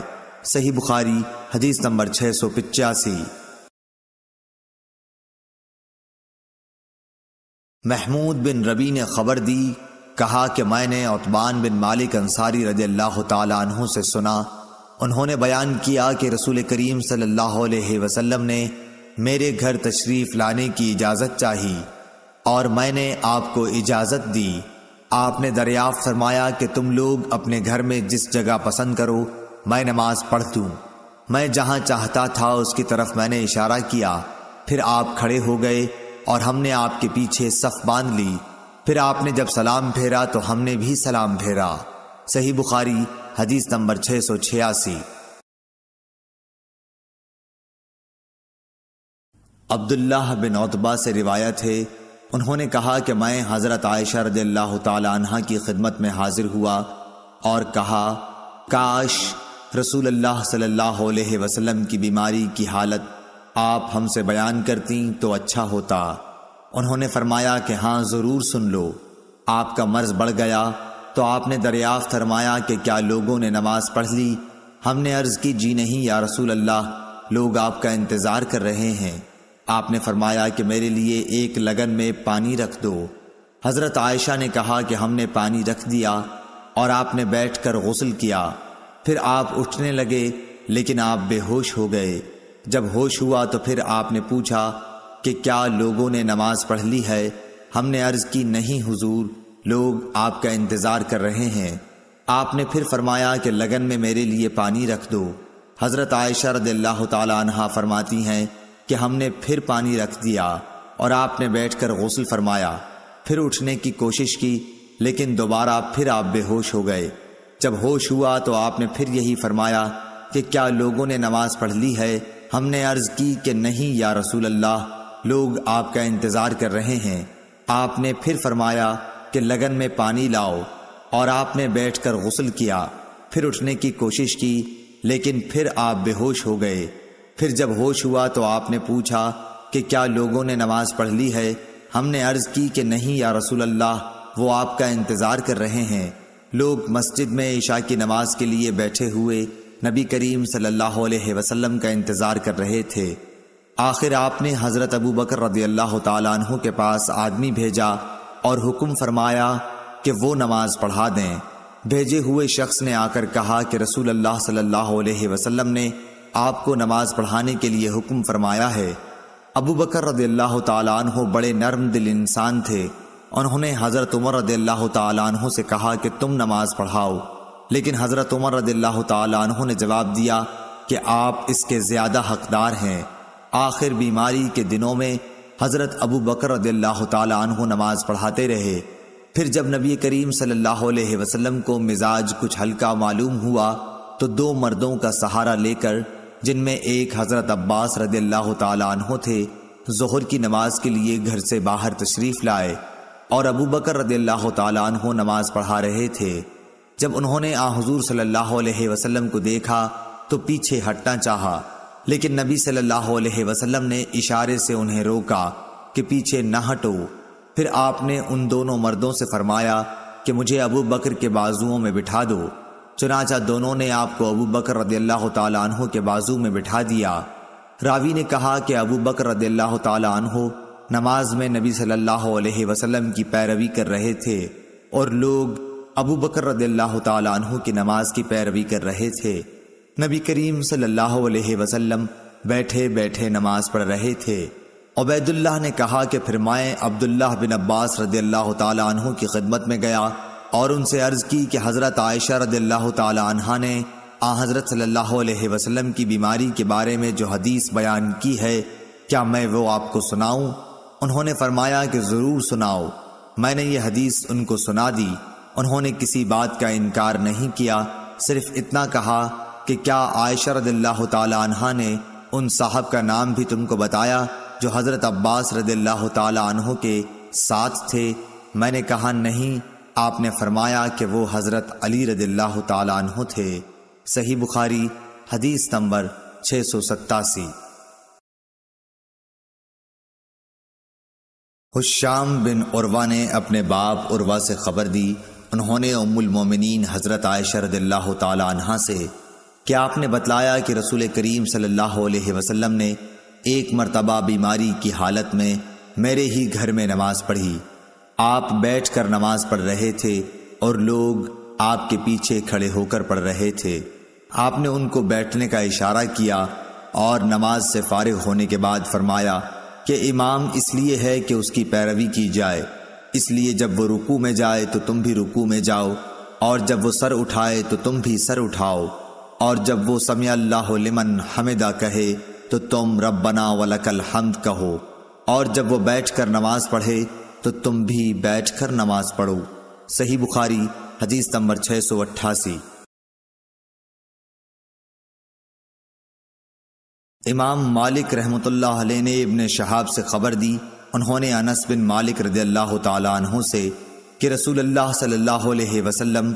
صحیح بخاری حدیث نمبر 685۔ محمود بن ربی نے خبر دی، کہا کہ میں نے عتبان بن مالک انصاری رضی اللہ تعالی عنہ سے سنا، انہوں نے بیان کیا کہ رسول کریم صلی اللہ علیہ وسلم نے میرے گھر تشریف لانے کی اجازت چاہی اور میں نے آپ کو اجازت دی۔ آپ نے دریافت فرمایا کہ تم لوگ اپنے گھر میں جس جگہ پسند کرو میں نماز پڑھ دوں۔ میں جہاں چاہتا تھا اس کی طرف میں نے اشارہ کیا، پھر آپ کھڑے ہو گئے اور ہم نے آپ کے پیچھے صف باندھ لی۔ پھر آپ نے جب سلام پھیرا تو ہم نے بھی سلام پھیرا۔ صحیح بخاری حدیث نمبر 686۔ عبداللہ بن عتبہ سے روایت ہے، انہوں نے کہا کہ میں حضرت عائشہ رضی اللہ تعالی عنہا کی خدمت میں حاضر ہوا اور کہا کاش رسول اللہ صلی اللہ علیہ وسلم کی بیماری کی حالت آپ ہم سے بیان کرتیں تو اچھا ہوتا۔ انہوں نے فرمایا کہ ہاں ضرور سن لو۔ آپ کا مرض بڑھ گیا تو آپ نے دریافت فرمایا کہ کیا لوگوں نے نماز پڑھ لی؟ ہم نے عرض کی جی نہیں یا رسول اللہ، لوگ آپ کا انتظار کر رہے ہیں۔ آپ نے فرمایا کہ میرے لیے ایک لگن میں پانی رکھ دو۔ حضرت عائشہ نے کہا کہ ہم نے پانی رکھ دیا اور آپ نے بیٹھ کر غسل کیا۔ پھر آپ اٹھنے لگے لیکن آپ بے ہوش ہو گئے۔ جب ہوش ہوا تو پھر آپ نے پوچھا کہ کیا لوگوں نے نماز پڑھ لی ہے؟ ہم نے عرض کی نہیں حضور، لوگ آپ کا انتظار کر رہے ہیں۔ آپ نے پھر فرمایا کہ لگن میں میرے لیے پانی رکھ دو۔ حضرت عائشہ رضی اللہ تعالی عنہا فرماتی ہیں کہ ہم نے پھر پانی رکھ دیا اور آپ نے بیٹھ کر غسل فرمایا، پھر اٹھنے کی کوشش کی لیکن دوبارہ پھر آپ بے ہوش ہو گئے۔ جب ہوش ہوا تو آپ نے پھر یہی فرمایا کہ کیا لوگوں نے نماز پڑھ لی ہے؟ ہم نے عرض کی کہ نہیں یا رسول اللہ، لوگ آپ کا انتظار کر رہے ہیں۔ آپ نے پھر فرمایا کہ لگن میں پانی لاؤ اور آپ نے بیٹھ کر غسل کیا، پھر اٹھنے کی کوشش کی لیکن پھر آپ بے ہوش ہو گئے۔ پھر جب ہوش ہوا تو آپ نے پوچھا کہ کیا لوگوں نے نماز پڑھ لی ہے؟ ہم نے عرض کی کہ نہیں یا رسول اللہ، وہ آپ کا انتظار کر رہے ہیں۔ لوگ مسجد میں عشاء کی نماز کے لیے بیٹھے ہوئے نبی کریم صلی اللہ علیہ وسلم کا انتظار کر رہے تھے۔ آخر آپ نے حضرت ابو بکر رضی اللہ تعالیٰ عنہ کے پاس آدمی بھیجا اور حکم فرمایا کہ وہ نماز پڑھا دیں۔ بھیجے ہوئے شخص نے آ کر کہا کہ رسول اللہ صلی اللہ علیہ وسلم نے آپ کو نماز پڑھانے کے لیے حکم فرمایا ہے۔ ابو بکر رضی اللہ تعالیٰ عنہ بڑے نرم دل انسان تھے۔ انہوں نے حضرت عمر رضی اللہ تعالیٰ عنہ سے کہا کہ تم نماز پڑھاؤ، لیکن حضرت عمر رضی اللہ تعالیٰ عنہ نے جواب دیا کہ آپ اس کے زیادہ حقدار ہیں۔ آخر بیماری کے دنوں میں حضرت ابو بکر رضی اللہ تعالیٰ عنہ نماز پڑھاتے رہے۔ پھر جب نبی کریم صلی اللہ علیہ وسلم کو مزاج کچھ ہلکا معلوم ہوا تو دو مردوں کا سہارا لے کر، جن میں ایک حضرت عباس رضی اللہ تعالیٰ عنہ تھے، ظہر کی نماز کے لیے گھر سے باہر تشریف لائے اور ابو بکر رضی اللہ تعالیٰ عنہ نماز پڑھا رہے تھے۔ جب انہوں نے حضور صلی اللہ علیہ وسلم کو دیکھا تو پیچھے ہٹنا چاہا، لیکن نبی صلی اللہ علیہ وسلم نے اشارے سے انہیں روکا کہ پیچھے نہ ہٹو۔ پھر آپ نے ان دونوں مردوں سے فرمایا کہ مجھے ابو بکر کے بازوؤں میں بٹھا دو۔ چنانچہ دونوں نے آپ کو ابو بکر رضی اللہ تعالیٰ عنہ کے بازو میں بٹھا دیا۔ راوی نے کہا کہ ابو بکر رضی اللہ تعالیٰ عنہ نماز میں نبی صلی اللہ علیہ وسلم کی پیروی کر رہے تھے اور لوگ ابو بکر رضی اللہ تعالیٰ عنہ کی نماز کی پیروی کر رہے تھے۔ نبی کریم صلی اللہ علیہ وسلم بیٹھے بیٹھے نماز پڑھ رہے تھے۔ عبید اللہ نے کہا کہ پھر میں عبداللہ بن عباس رضی اللہ تعالیٰ عنہ کی خدمت میں گیا اور ان سے عرض کی کہ حضرت عائشہ رضی اللہ تعالیٰ عنہا نے حضرت صلی اللہ علیہ وسلم کی بیماری کے بارے میں جو حدیث بیان کی ہے، کیا میں وہ آپ کو سناؤں؟ انہوں نے فرمایا کہ ضرور سناؤ۔ میں نے یہ حدیث ان کو سنا دی۔ انہوں نے کسی بات کا انکار نہیں کیا، صرف اتنا کہا کہ کیا عائشہ رضی اللہ تعالیٰ عنہا نے ان صاحب کا نام بھی تم کو بتایا جو حضرت عباس رضی اللہ تعالیٰ عنہ کے ساتھ تھے؟ میں نے کہا نہیں۔ آپ نے فرمایا کہ وہ حضرت علی رضی اللہ تعالیٰ عنہ تھے۔ صحیح بخاری حدیث نمبر 687۔ حشام بن عروہ نے اپنے باپ عروہ سے خبر دی، انہوں نے ام المومنین حضرت عائشہ رضی اللہ تعالیٰ عنہا سے کہ آپ نے بتلایا کہ رسول کریم صلی اللہ علیہ وسلم نے ایک مرتبہ بیماری کی حالت میں میرے ہی گھر میں نماز پڑھی۔ آپ بیٹھ کر نماز پڑھ رہے تھے اور لوگ آپ کے پیچھے کھڑے ہو کر پڑھ رہے تھے۔ آپ نے ان کو بیٹھنے کا اشارہ کیا اور نماز سے فارغ ہونے کے بعد فرمایا کہ امام اس لیے ہے کہ اس کی پیروی کی جائے، اس لیے جب وہ رکوع میں جائے تو تم بھی رکوع میں جاؤ، اور جب وہ سر اٹھائے تو تم بھی سر اٹھاؤ، اور جب وہ سمع اللہ لمن حمدہ کہے تو تم ربنا ولک الحمد کہو، اور جب وہ بیٹھ کر نماز پڑھے تو تم بھی بیٹھ کر نماز پڑھو۔ صحیح بخاری حدیث نمبر 688۔ امام مالک رحمۃ اللہ علیہ نے ابن شہاب سے خبر دی، انہوں نے انس بن مالک رضی اللہ تعالیٰ عنہ سے کہ رسول اللہ صلی اللہ علیہ وسلم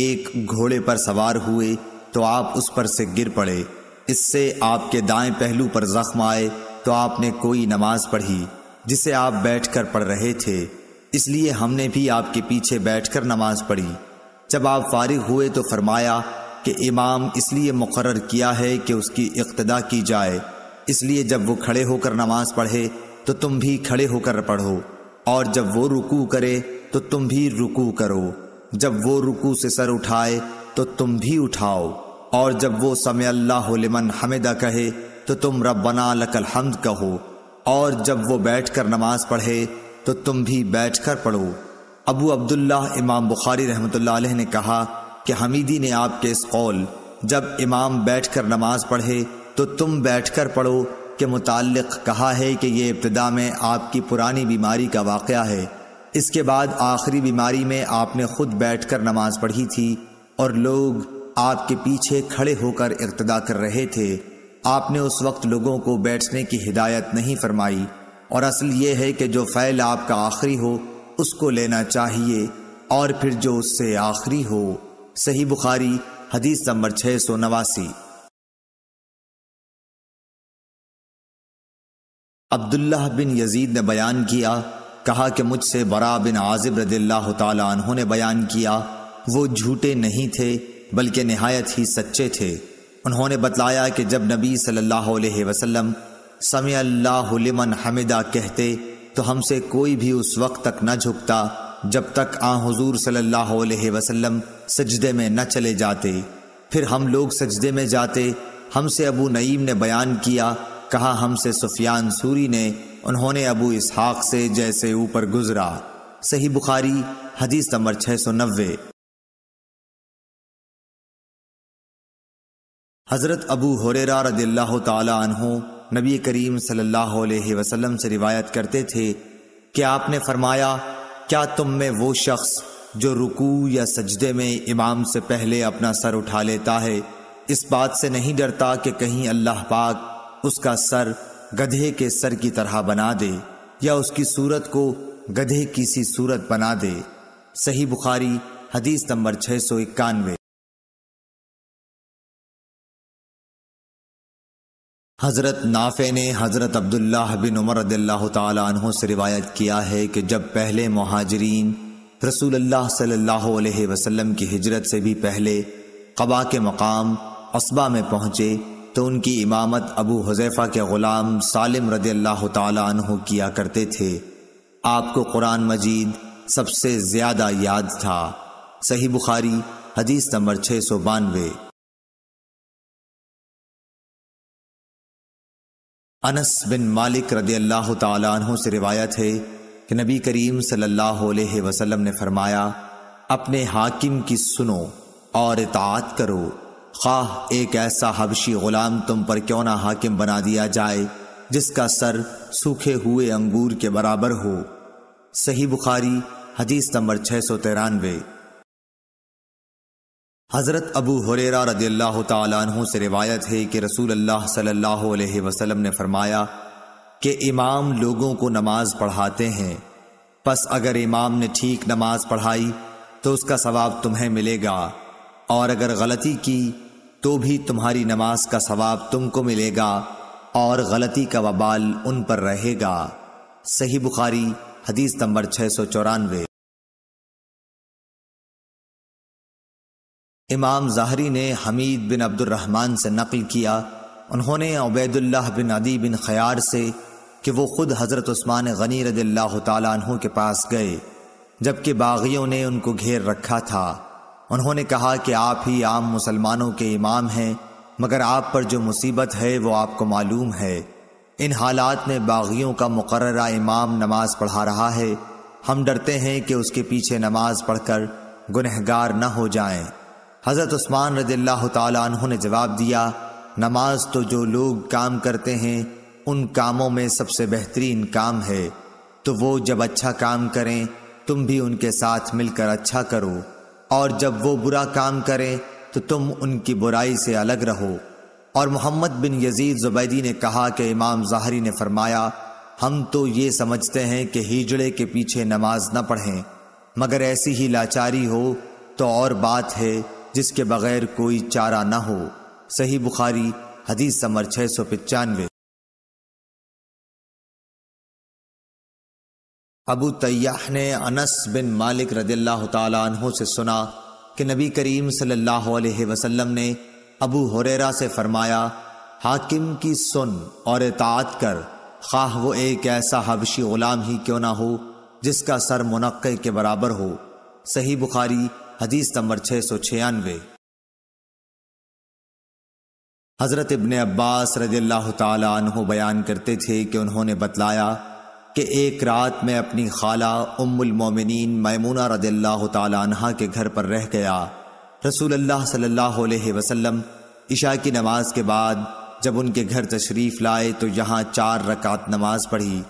ایک گھوڑے پر سوار ہوئے تو آپ اس پر سے گر پڑے، اس سے آپ کے دائیں پہلو پر زخم آئے تو آپ نے کوئی نماز پڑھی جسے آپ بیٹھ کر پڑھ رہے تھے، اس لیے ہم نے بھی آپ کے پیچھے بیٹھ کر نماز پڑھی۔ جب آپ فارغ ہوئے تو فرمایا کہ امام اس لیے مقرر کیا ہے کہ اس کی اقتداء کی جائے، اس لیے جب وہ کھڑے ہو کر نماز پڑھے تو تم بھی کھڑے ہو کر پڑھو، اور جب وہ رکوع کرے تو تم بھی رکوع کرو، جب وہ رکوع سے سر اٹھائے تو تم بھی اٹھاؤ، اور جب وہ سمع اللہ لمن حمدہ کہے تو تم ربنا لک الحمد کہو، اور جب وہ بیٹھ کر نماز پڑھے تو تم بھی بیٹھ کر پڑھو۔ ابو عبداللہ امام بخاری رحمۃ اللہ علیہ نے کہا کہ حمیدی نے آپ کے اس قول جب امام بیٹھ کر نماز پڑھے تو تم بیٹھ کر پڑھو کے متعلق کہا ہے کہ یہ ابتدا میں آپ کی پرانی بیماری کا واقعہ ہے، اس کے بعد آخری بیماری میں آپ نے خود بیٹھ کر نماز پڑھی تھی اور لوگ آپ کے پیچھے کھڑے ہو کر اقتداء کر رہے تھے۔ آپ نے اس وقت لوگوں کو بیٹھنے کی ہدایت نہیں فرمائی، اور اصل یہ ہے کہ جو فعل آپ کا آخری ہو اس کو لینا چاہیے، اور پھر جو اس سے آخری ہو۔ صحیح بخاری حدیث نمبر 689۔ عبداللہ بن یزید نے بیان کیا، کہا کہ مجھ سے برا بن عازب رضی اللہ تعالی عنہ نے بیان کیا، وہ جھوٹے نہیں تھے بلکہ نہایت ہی سچے تھے۔ انہوں نے بتلایا کہ جب نبی صلی اللہ علیہ وسلم سمع اللہ لمن حمدہ کہتے تو ہم سے کوئی بھی اس وقت تک نہ جھکتا جب تک حضور صلی اللہ علیہ وسلم سجدے میں نہ چلے جاتے۔ پھر ہم لوگ سجدے میں جاتے۔ ہم سے ابو نعیم نے بیان کیا، کہا ہم سے سفیان سوری نے، انہوں نے ابو اسحاق سے جیسے اوپر گزرا۔ صحیح بخاری حدیث نمبر 690۔ حضرت ابو ہریرہ رضی اللہ تعالی عنہ نبی کریم صلی اللہ علیہ وسلم سے روایت کرتے تھے کہ آپ نے فرمایا، کیا تم میں وہ شخص جو رکوع یا سجدے میں امام سے پہلے اپنا سر اٹھا لیتا ہے اس بات سے نہیں ڈرتا کہ کہیں اللہ پاک اس کا سر گدھے کے سر کی طرح بنا دے یا اس کی صورت کو گدھے کی سی صورت بنا دے؟ صحیح بخاری حدیث نمبر 691۔ حضرت نافع نے حضرت عبداللہ بن عمر رضی اللہ تعالی عنہ سے روایت کیا ہے کہ جب پہلے مہاجرین رسول اللہ صلی اللہ علیہ وسلم کی ہجرت سے بھی پہلے قباء کے مقام عصبہ میں پہنچے تو ان کی امامت ابو حذیفہ کے غلام سالم رضی اللہ تعالی عنہ کیا کرتے تھے۔ آپ کو قرآن مجید سب سے زیادہ یاد تھا۔ صحیح بخاری حدیث نمبر 692۔ انس بن مالک رضی اللہ تعالی عنہ سے روایت ہے کہ نبی کریم صلی اللہ علیہ وسلم نے فرمایا، اپنے حاکم کی سنو اور اطاعت کرو، خواہ ایک ایسا حبشی غلام تم پر کیوں نہ حاکم بنا دیا جائے جس کا سر سوکھے ہوئے انگور کے برابر ہو۔ صحیح بخاری حدیث نمبر 693۔ حضرت ابو ہریرہ رضی اللہ تعالی عنہ سے روایت ہے کہ رسول اللہ صلی اللہ علیہ وسلم نے فرمایا کہ امام لوگوں کو نماز پڑھاتے ہیں، پس اگر امام نے ٹھیک نماز پڑھائی تو اس کا ثواب تمہیں ملے گا، اور اگر غلطی کی تو بھی تمہاری نماز کا ثواب تم کو ملے گا اور غلطی کا وبال ان پر رہے گا۔ صحیح بخاری حدیث نمبر 694۔ امام ظاہری نے حمید بن عبد الرحمن سے نقل کیا، انہوں نے عبید اللہ بن عدی بن خیار سے کہ وہ خود حضرت عثمان غنی رضی اللہ تعالیٰ عنہ کے پاس گئے جبکہ باغیوں نے ان کو گھیر رکھا تھا۔ انہوں نے کہا کہ آپ ہی عام مسلمانوں کے امام ہیں، مگر آپ پر جو مصیبت ہے وہ آپ کو معلوم ہے۔ ان حالات میں باغیوں کا مقررہ امام نماز پڑھا رہا ہے، ہم ڈرتے ہیں کہ اس کے پیچھے نماز پڑھ کر گنہگار نہ ہو جائیں۔ حضرت عثمان رضی اللہ تعالیٰ عنہ نے جواب دیا، نماز تو جو لوگ کام کرتے ہیں ان کاموں میں سب سے بہترین کام ہے، تو وہ جب اچھا کام کریں تم بھی ان کے ساتھ مل کر اچھا کرو، اور جب وہ برا کام کریں تو تم ان کی برائی سے الگ رہو۔ اور محمد بن یزید زبیدی نے کہا کہ امام ظاہری نے فرمایا، ہم تو یہ سمجھتے ہیں کہ ہجڑے کے پیچھے نماز نہ پڑھیں، مگر ایسی ہی لاچاری ہو تو اور بات ہے جس کے بغیر کوئی چارہ نہ ہو۔ صحیح بخاری حدیث نمبر 695۔ ابو طیاح نے انس بن مالک رضی اللہ تعالیٰ عنہ سے سنا کہ نبی کریم صلی اللہ علیہ وسلم نے ابو ہریرہ سے فرمایا، حاکم کی سن اور اطاعت کر، خواہ وہ ایک ایسا حبشی غلام ہی کیوں نہ ہو جس کا سر منقع کے برابر ہو۔ صحیح بخاری حدیث نمبر 696۔ حضرت ابن عباس رضی اللہ تعالی عنہ بیان کرتے تھے کہ انہوں نے بتلایا کہ ایک رات میں اپنی خالہ ام المومنین میمونہ رضی اللہ تعالی عنہا کے گھر پر رہ گیا۔ رسول اللہ صلی اللہ علیہ وسلم عشاء کی نماز کے بعد جب ان کے گھر تشریف لائے تو یہاں 4 رکعت نماز پڑھی،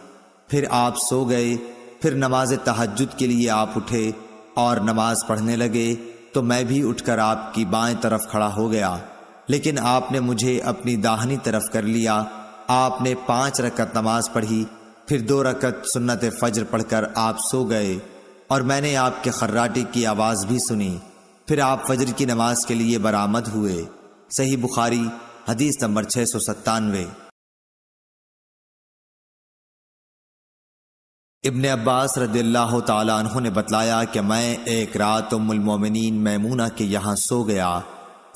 پھر آپ سو گئے۔ پھر نماز تہجد کے لیے آپ اٹھے اور نماز پڑھنے لگے تو میں بھی اٹھ کر آپ کی بائیں طرف کھڑا ہو گیا، لیکن آپ نے مجھے اپنی داہنی طرف کر لیا۔ آپ نے 5 رکعت نماز پڑھی، پھر 2 رکعت سنت فجر پڑھ کر آپ سو گئے، اور میں نے آپ کے خراٹے کی آواز بھی سنی۔ پھر آپ فجر کی نماز کے لیے برآمد ہوئے۔ صحیح بخاری حدیث نمبر 697۔ ابن عباس رضی اللہ تعالیٰ عنہ نے بتلایا کہ میں ایک رات ام المومنین میمونہ کے یہاں سو گیا۔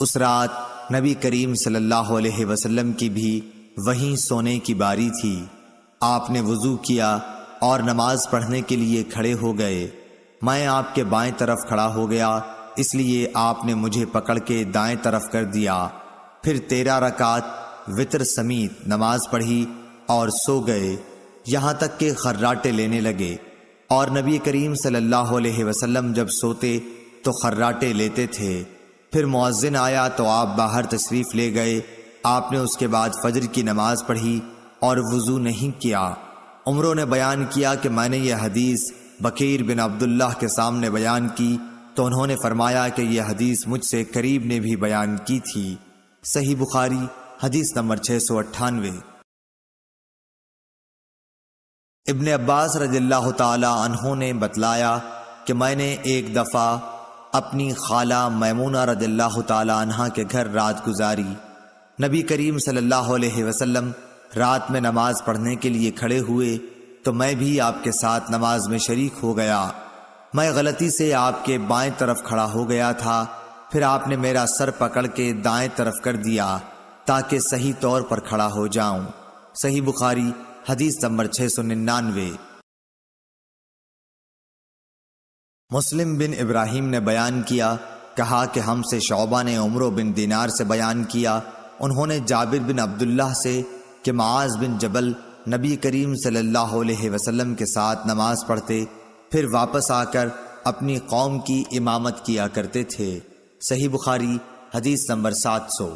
اس رات نبی کریم صلی اللہ علیہ وسلم کی بھی وہیں سونے کی باری تھی۔ آپ نے وضو کیا اور نماز پڑھنے کے لیے کھڑے ہو گئے۔ میں آپ کے بائیں طرف کھڑا ہو گیا، اس لیے آپ نے مجھے پکڑ کے دائیں طرف کر دیا۔ پھر 13 رکعت وتر سمیت نماز پڑھی اور سو گئے، یہاں تک کہ خراٹے لینے لگے۔ اور نبی کریم صلی اللہ علیہ وسلم جب سوتے تو خراٹے لیتے تھے۔ پھر مؤذن آیا تو آپ باہر تشریف لے گئے۔ آپ نے اس کے بعد فجر کی نماز پڑھی اور وضو نہیں کیا۔ عمروں نے بیان کیا کہ میں نے یہ حدیث بکیر بن عبداللہ کے سامنے بیان کی تو انہوں نے فرمایا کہ یہ حدیث مجھ سے قریب نے بھی بیان کی تھی۔ صحیح بخاری حدیث نمبر 698۔ ابن عباس رضی اللہ تعالی عنہ نے بتلایا کہ میں نے ایک دفعہ اپنی خالہ میمونہ رضی اللہ تعالی عنہ کے گھر رات گزاری۔ نبی کریم صلی اللہ علیہ وسلم رات میں نماز پڑھنے کے لیے کھڑے ہوئے تو میں بھی آپ کے ساتھ نماز میں شریک ہو گیا۔ میں غلطی سے آپ کے بائیں طرف کھڑا ہو گیا تھا، پھر آپ نے میرا سر پکڑ کے دائیں طرف کر دیا تاکہ صحیح طور پر کھڑا ہو جاؤں۔ صحیح بخاری حدیث نمبر 699۔ مسلم بن ابراہیم نے بیان کیا، کہا کہ ہم سے شعبہ نے عمرو بن دینار سے بیان کیا، انہوں نے جابر بن عبداللہ سے کہ معاذ بن جبل نبی کریم صلی اللہ علیہ وسلم کے ساتھ نماز پڑھتے پھر واپس آ کر اپنی قوم کی امامت کیا کرتے تھے۔ صحیح بخاری حدیث نمبر 700۔